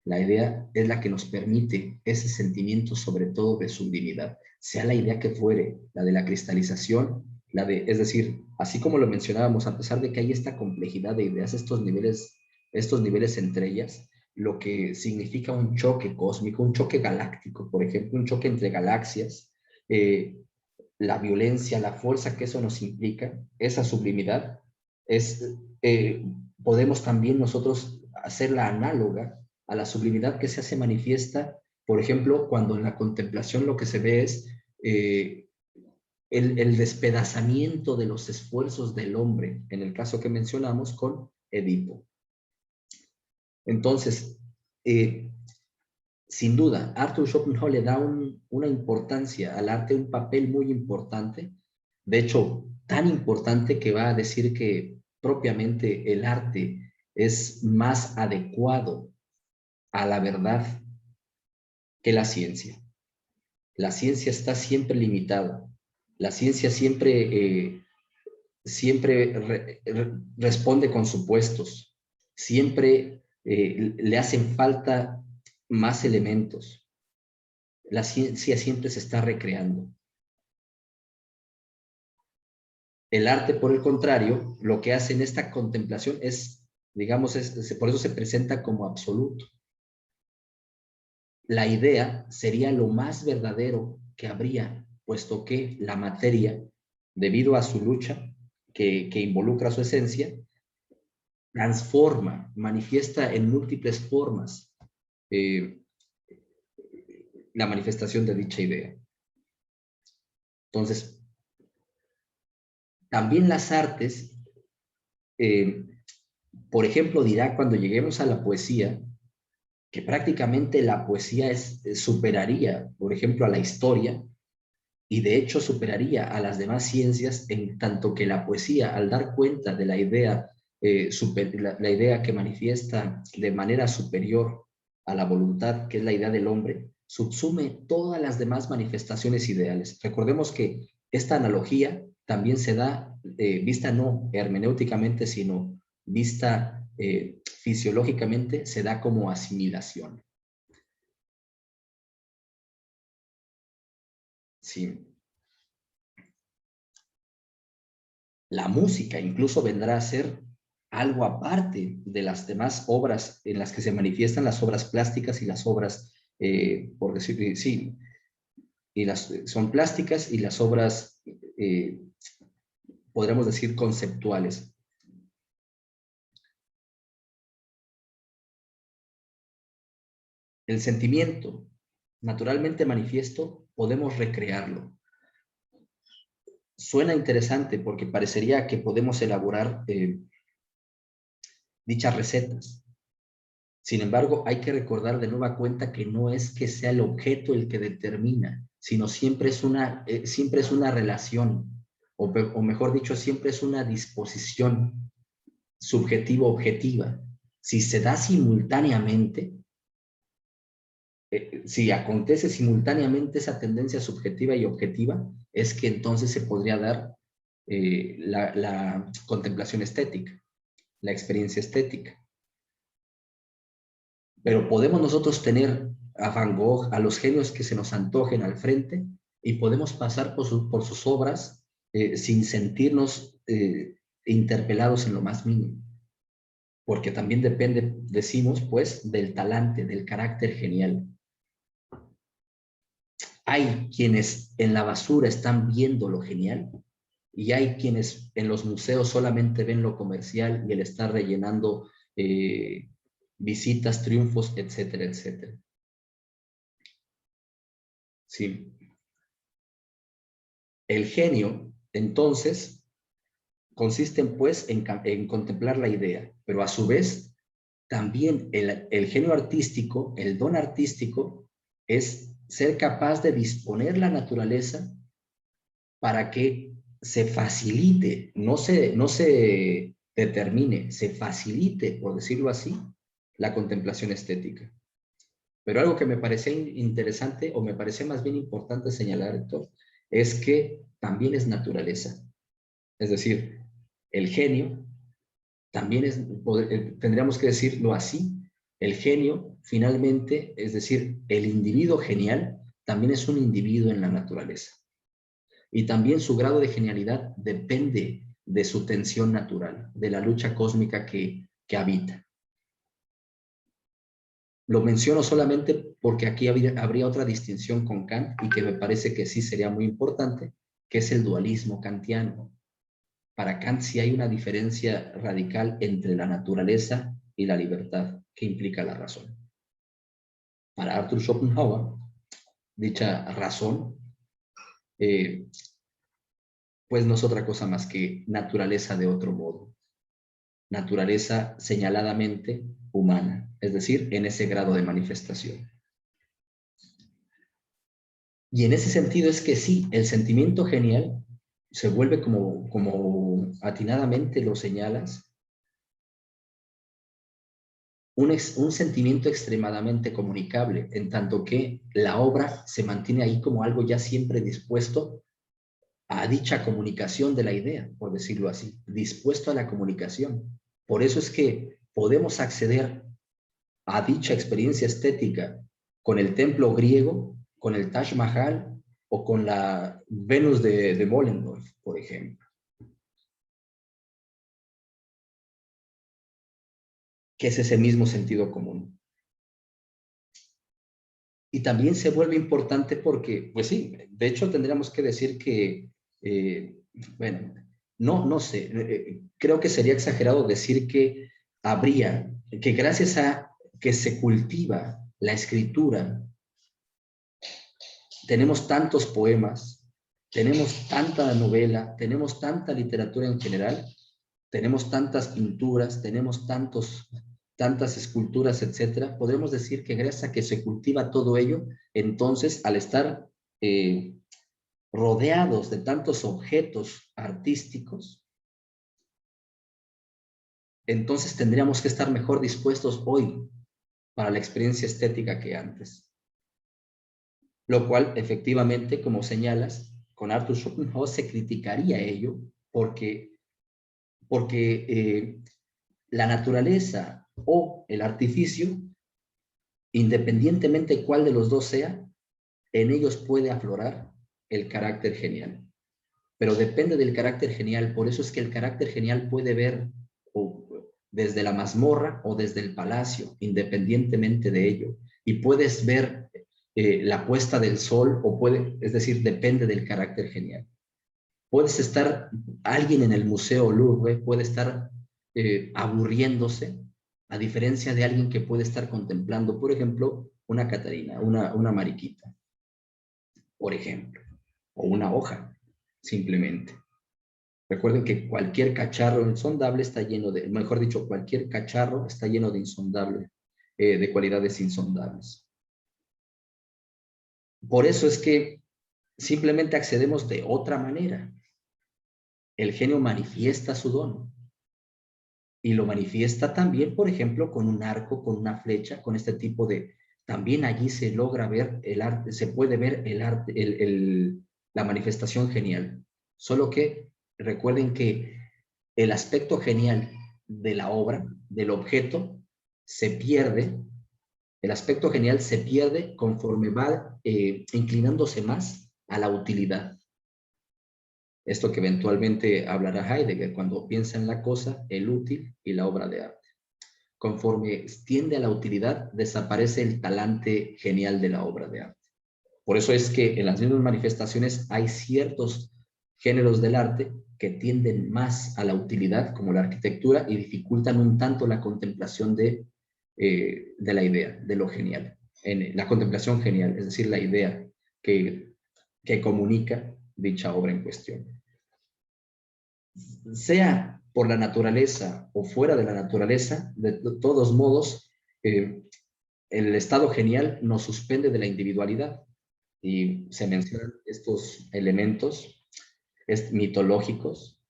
la idea es la que nos permite ese sentimiento sobre todo de sublimidad, sea la idea que fuere, la de la cristalización, es decir, así como lo mencionábamos, a pesar de que hay esta complejidad de ideas, estos niveles entre ellas, lo que significa un choque cósmico, un choque galáctico, por ejemplo, un choque entre galaxias, la violencia, la fuerza que eso nos implica, esa sublimidad, podemos también nosotros hacerla análoga a la sublimidad que se hace manifiesta, por ejemplo, cuando en la contemplación lo que se ve es el despedazamiento de los esfuerzos del hombre, en el caso que mencionamos con Edipo. Entonces, sin duda, Arthur Schopenhauer le da una importancia al arte, un papel muy importante, de hecho, tan importante que va a decir que propiamente el arte es más adecuado a la verdad que la ciencia. La ciencia está siempre limitada, la ciencia siempre responde con supuestos, siempre le hacen falta más elementos. La ciencia siempre se está recreando. El arte, por el contrario, lo que hace en esta contemplación es, digamos, por eso se presenta como absoluto. La idea sería lo más verdadero que habría, puesto que la materia, debido a su lucha, que involucra su esencia, transforma, manifiesta en múltiples formas la manifestación de dicha idea. Entonces, también las artes, por ejemplo, dirá cuando lleguemos a la poesía, que prácticamente la poesía superaría, por ejemplo, a la historia, y de hecho superaría a las demás ciencias, en tanto que la poesía, al dar cuenta de la idea, la idea que manifiesta de manera superior a la voluntad, que es la idea del hombre, subsume todas las demás manifestaciones ideales. Recordemos que esta analogía también se da, vista no hermenéuticamente, sino vista fisiológicamente, se da como asimilación. Sí. La música incluso vendrá a ser algo aparte de las demás obras en las que se manifiestan las obras plásticas y las obras, por decir, sí, son plásticas y las obras, podríamos decir, conceptuales. El sentimiento naturalmente manifiesto, podemos recrearlo. Suena interesante porque parecería que podemos elaborar dichas recetas. Sin embargo, hay que recordar de nueva cuenta que no es que sea el objeto el que determina, sino siempre es una relación, o mejor dicho, siempre es una disposición subjetivo-objetiva. Si se da simultáneamente, si acontece simultáneamente esa tendencia subjetiva y objetiva, es que entonces se podría dar la contemplación estética, la experiencia estética. Pero podemos nosotros tener a Van Gogh, a los genios que se nos antojen al frente, y podemos pasar por sus obras sin sentirnos interpelados en lo más mínimo. Porque también depende, decimos, pues, del talante, del carácter genial. Hay quienes en la basura están viendo lo genial, y hay quienes en los museos solamente ven lo comercial y el estar rellenando visitas, triunfos, etcétera, etcétera. Sí. El genio, entonces, consiste pues en contemplar la idea, pero a su vez, también el genio artístico, el don artístico, es ser capaz de disponer la naturaleza para que se facilite, no se determine, se facilite, por decirlo así, la contemplación estética. Pero algo que me parece interesante, o me parece más bien importante señalar, Héctor, es que también es naturaleza. Es decir, el genio también es, tendríamos que decirlo así, el genio finalmente, es decir, el individuo genial, también es un individuo en la naturaleza. Y también su grado de genialidad depende de su tensión natural, de la lucha cósmica que habita. Lo menciono solamente porque aquí habría otra distinción con Kant y que me parece que sí sería muy importante, que es el dualismo kantiano. Para Kant sí hay una diferencia radical entre la naturaleza y la libertad, que implica la razón. Para Arthur Schopenhauer, dicha razón, pues no es otra cosa más que naturaleza de otro modo. Naturaleza señaladamente humana, es decir, en ese grado de manifestación. Y en ese sentido es que sí, el sentimiento genial se vuelve como atinadamente lo señalas, un sentimiento extremadamente comunicable, en tanto que la obra se mantiene ahí como algo ya siempre dispuesto a dicha comunicación de la idea, por decirlo así, dispuesto a la comunicación. Por eso es que podemos acceder a dicha experiencia estética con el templo griego, con el Taj Mahal o con la Venus de Mollendorf, por ejemplo. Que es ese mismo sentido común. Y también se vuelve importante porque, pues sí, de hecho tendríamos que decir que, bueno, no sé, creo que sería exagerado decir que que gracias a que se cultiva la escritura, tenemos tantos poemas, tenemos tanta novela, tenemos tanta literatura en general, tenemos tantas pinturas, tenemos tantas esculturas, etcétera. Podemos decir que gracias a que se cultiva todo ello, entonces al estar rodeados de tantos objetos artísticos, entonces tendríamos que estar mejor dispuestos hoy para la experiencia estética que antes. Lo cual, efectivamente, como señalas, con Arthur Schopenhauer se criticaría ello porque la naturaleza o el artificio, independientemente cuál de los dos sea, en ellos puede aflorar el carácter genial. Pero depende del carácter genial, por eso es que el carácter genial puede ver desde la mazmorra o desde el palacio, independientemente de ello. Y puedes ver la puesta del sol, es decir, depende del carácter genial. Puedes estar, alguien en el Museo Louvre puede estar aburriéndose, a diferencia de alguien que puede estar contemplando, por ejemplo, una Catarina, una mariquita, por ejemplo, o una hoja, simplemente. Recuerden que cualquier cacharro insondable está lleno de, mejor dicho, cualquier cacharro está lleno de insondable, de cualidades insondables. Por eso es que simplemente accedemos de otra manera. El genio manifiesta su don. Y lo manifiesta también, por ejemplo, con un arco, con una flecha, con este tipo de... También allí se logra ver el arte, se puede ver el arte, la manifestación genial. Solo que recuerden que el aspecto genial de la obra, del objeto, se pierde, el aspecto genial se pierde conforme va inclinándose más a la utilidad. Esto que eventualmente hablará Heidegger cuando piensa en la cosa, el útil y la obra de arte. Conforme tiende a la utilidad, desaparece el talante genial de la obra de arte. Por eso es que en las mismas manifestaciones hay ciertos géneros del arte que tienden más a la utilidad, como la arquitectura, y dificultan un tanto la contemplación de la idea, de lo genial. La contemplación genial, es decir, la idea que comunica dicha obra en cuestión. Sea por la naturaleza o fuera de la naturaleza, de todos modos, el estado genial nos suspende de la individualidad. Y se mencionan estos elementos mitológicos.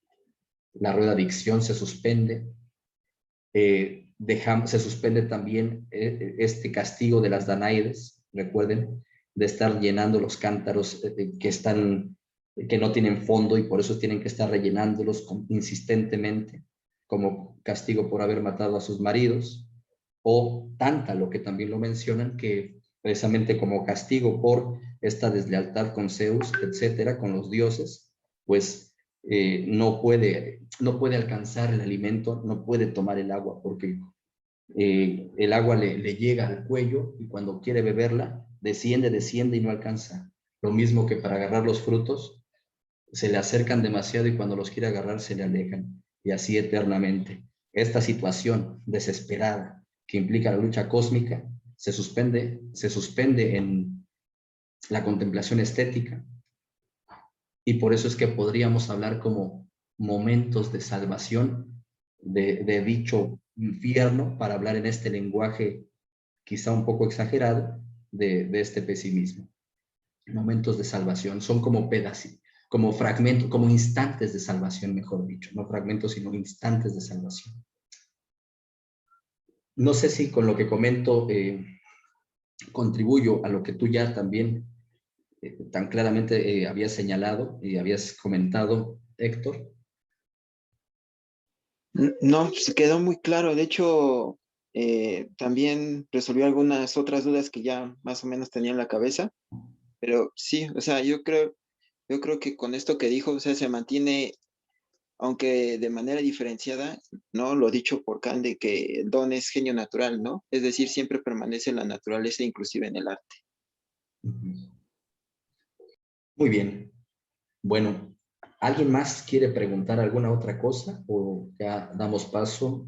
La rueda de Ixión se suspende. Se suspende también este castigo de las Danaides, recuerden, de estar llenando los cántaros que no tienen fondo y por eso tienen que estar rellenándolos insistentemente como castigo por haber matado a sus maridos, o Tántalo, que también lo mencionan, que precisamente como castigo por esta deslealtad con Zeus, etcétera, con los dioses, pues no puede alcanzar el alimento, no puede tomar el agua, porque el agua le llega al cuello y cuando quiere beberla, desciende y no alcanza. Lo mismo que para agarrar los frutos, se le acercan demasiado y cuando los quiere agarrar se le alejan, y así eternamente. Esta situación desesperada que implica la lucha cósmica se suspende en la contemplación estética, y por eso es que podríamos hablar como momentos de salvación de dicho infierno, para hablar en este lenguaje quizá un poco exagerado de este pesimismo. Momentos de salvación son como pedacitos, como fragmentos, como instantes de salvación, mejor dicho, no fragmentos, sino instantes de salvación. No sé si con lo que comento contribuyo a lo que tú ya también tan claramente habías señalado y habías comentado, Héctor. No, se quedó muy claro. De hecho, también resolvió algunas otras dudas que ya más o menos tenía en la cabeza. Pero sí, o sea, yo creo que con esto que dijo, o sea, se mantiene, aunque de manera diferenciada, ¿no? Lo dicho por Kant de que el don es genio natural, ¿no? Es decir, siempre permanece en la naturaleza, inclusive en el arte. Muy bien. Bueno, ¿alguien más quiere preguntar alguna otra cosa o ya damos paso?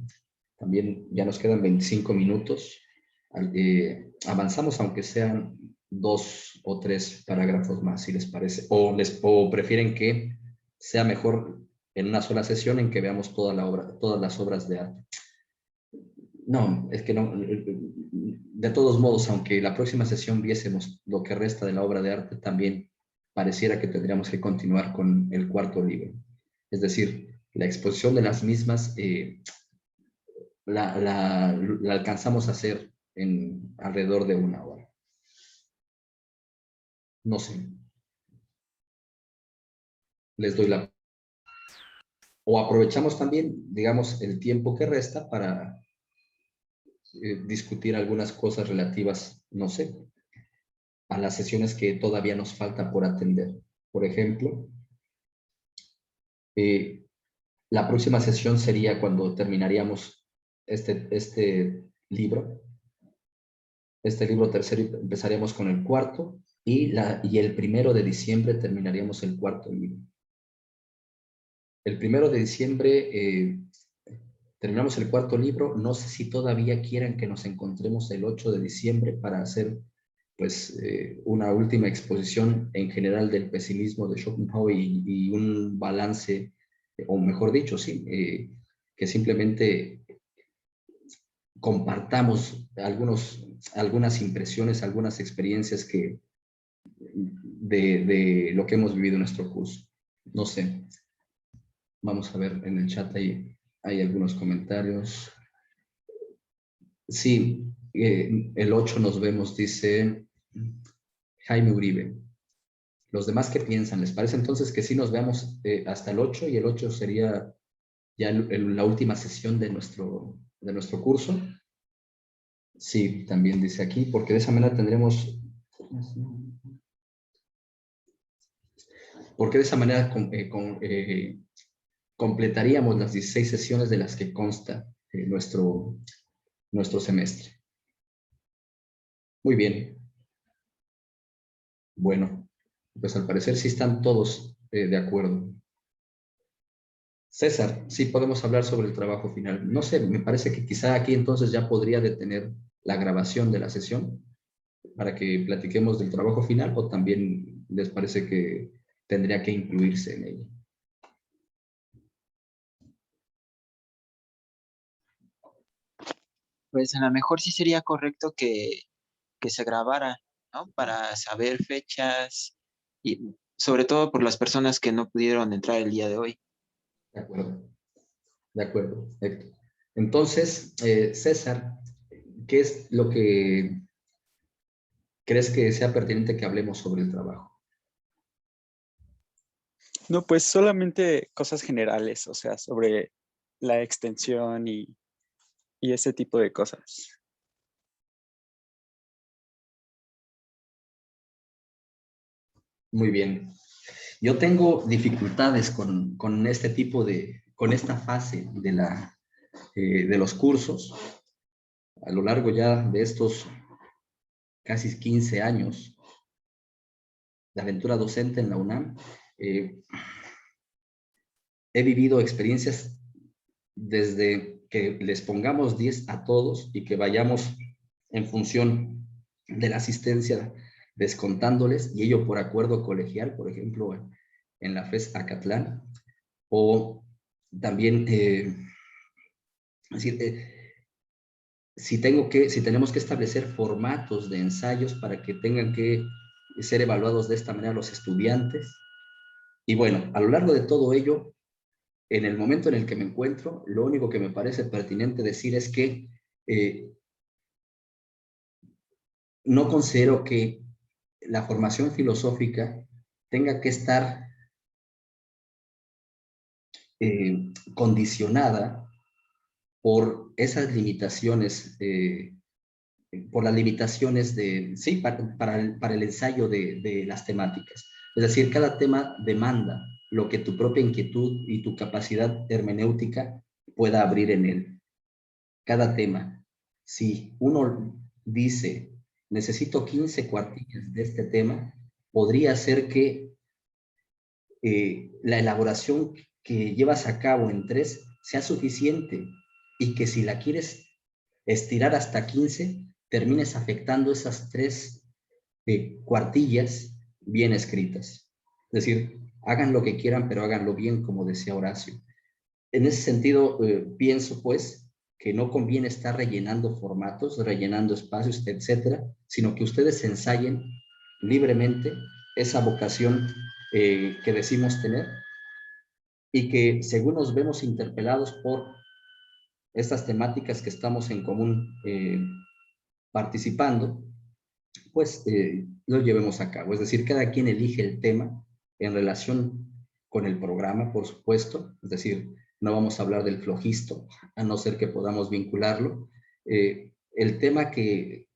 También ya nos quedan 25 minutos. Avanzamos aunque sean 2 o 3 parágrafos más, si les parece. O prefieren que sea mejor en una sola sesión en que veamos toda la obra, todas las obras de arte. No, es que no. De todos modos, aunque la próxima sesión viésemos lo que resta de la obra de arte, también pareciera que tendríamos que continuar con el cuarto libro. Es decir, la exposición de las mismas la alcanzamos a hacer en alrededor de 1 hora. No sé. Les doy la... O aprovechamos también, digamos, el tiempo que resta para discutir algunas cosas relativas, no sé, a las sesiones que todavía nos falta por atender. Por ejemplo, la próxima sesión sería cuando terminaríamos este libro tercero, y empezaríamos con el cuarto, y el 1 de diciembre terminaríamos el cuarto libro. El 1 de diciembre terminamos el cuarto libro. No sé si todavía quieran que nos encontremos el 8 de diciembre para hacer pues una última exposición en general del pesimismo de Schopenhauer y un balance, o mejor dicho, sí, que simplemente compartamos algunas impresiones, algunas experiencias de lo que hemos vivido en nuestro curso. No sé, vamos a ver en el chat, hay algunos comentarios. Sí, el 8 nos vemos, dice Jaime Uribe. ¿Los demás qué piensan? ¿Les parece entonces que sí nos veamos hasta el 8 y el 8 sería ya la última sesión de nuestro curso? Sí, también dice aquí, porque de esa manera tendremos... Porque de esa manera completaríamos las 16 sesiones de las que consta nuestro semestre. Muy bien. Bueno, pues al parecer sí están todos de acuerdo. César, sí podemos hablar sobre el trabajo final. No sé, me parece que quizá aquí entonces ya podría detener la grabación de la sesión para que platiquemos del trabajo final, o también les parece que tendría que incluirse en ella. Pues a lo mejor sí sería correcto que se grabara, ¿no? Para saber fechas y sobre todo por las personas que no pudieron entrar el día de hoy. De acuerdo, Héctor. Entonces, César, ¿qué es lo que crees que sea pertinente que hablemos sobre el trabajo? No, pues solamente cosas generales, o sea, sobre la extensión y ese tipo de cosas. Muy bien. Yo tengo dificultades con este tipo con esta fase de los cursos. A lo largo ya de estos casi 15 años de aventura docente en la UNAM, he vivido experiencias desde que les pongamos 10 a todos y que vayamos en función de la asistencia descontándoles, y ello por acuerdo colegial, por ejemplo, en la FES Acatlán, o también, es decir, si tenemos que establecer formatos de ensayos para que tengan que ser evaluados de esta manera los estudiantes. Y bueno, a lo largo de todo ello, en el momento en el que me encuentro, lo único que me parece pertinente decir es que no considero que la formación filosófica tenga que estar condicionada por esas limitaciones, por las limitaciones para el ensayo de las temáticas. Es decir, cada tema demanda lo que tu propia inquietud y tu capacidad hermenéutica pueda abrir en él. Cada tema. Si uno dice, necesito 15 cuartillas de este tema, podría ser que la elaboración que llevas a cabo en 3 sea suficiente, y que si la quieres estirar hasta 15, termines afectando esas 3 cuartillas bien escritas. Es decir, hagan lo que quieran, pero háganlo bien, como decía Horacio. En ese sentido, pienso pues que no conviene estar rellenando formatos, rellenando espacios, etcétera, sino que ustedes ensayen libremente esa vocación que decimos tener, y que según nos vemos interpelados por estas temáticas que estamos en común participando, pues lo llevemos a cabo. Es decir, cada quien elige el tema en relación con el programa, por supuesto. Es decir, no vamos a hablar del flojisto, a no ser que podamos vincularlo. El tema que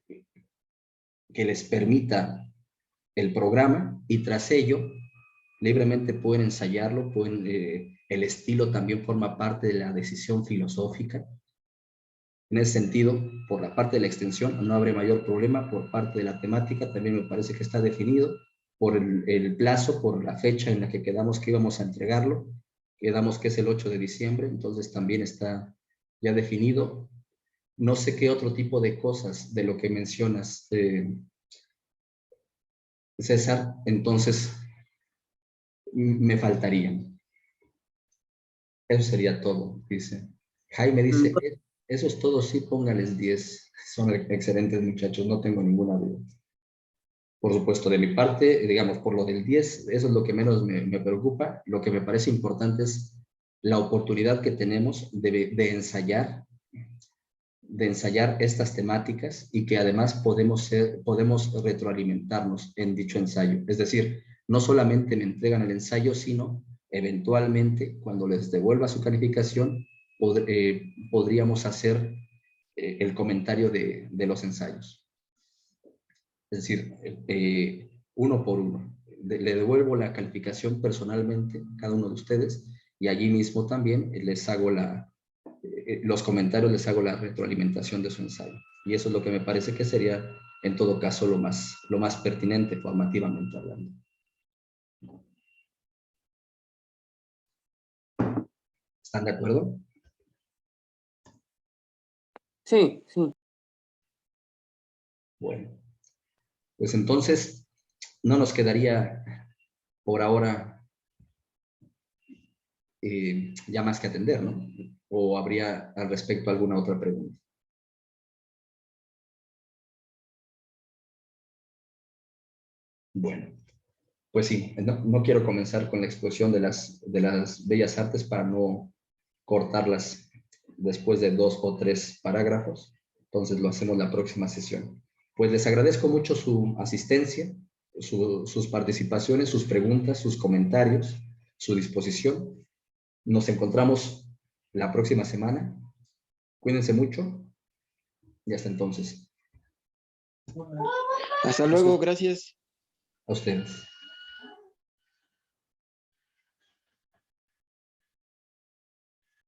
les permita el programa, y tras ello, libremente pueden ensayarlo, el estilo también forma parte de la decisión filosófica. En ese sentido, por la parte de la extensión no habrá mayor problema. Por parte de la temática también me parece que está definido por el plazo, por la fecha en la que quedamos que íbamos a entregarlo. Quedamos que es el 8 de diciembre, entonces también está ya definido. No sé qué otro tipo de cosas de lo que mencionas, César, entonces me faltarían. Eso sería todo, dice. Jaime dice, esos todos sí, póngales 10. Son excelentes muchachos, no tengo ninguna duda. Por supuesto, de mi parte, digamos, por lo del 10, eso es lo que menos me preocupa. Lo que me parece importante es la oportunidad que tenemos de ensayar estas temáticas, y que además podemos retroalimentarnos en dicho ensayo. Es decir, no solamente me entregan el ensayo, sino eventualmente, cuando les devuelva su calificación, podríamos hacer el comentario de los ensayos. Es decir, uno por uno. Le devuelvo la calificación personalmente a cada uno de ustedes y allí mismo también les hago los comentarios, les hago la retroalimentación de su ensayo. Y eso es lo que me parece que sería, en todo caso, lo más pertinente formativamente hablando. ¿Están de acuerdo? Sí, sí. Bueno, pues entonces no nos quedaría por ahora ya más que atender, ¿no? ¿O habría al respecto alguna otra pregunta? Bueno, pues sí, no quiero comenzar con la exposición de las bellas artes para no cortarlas después de 2 o 3 parágrafos. Entonces lo hacemos la próxima sesión. Pues les agradezco mucho su asistencia, sus participaciones, sus preguntas, sus comentarios, su disposición. Nos encontramos la próxima semana. Cuídense mucho y hasta entonces. Hasta luego, gracias. A ustedes.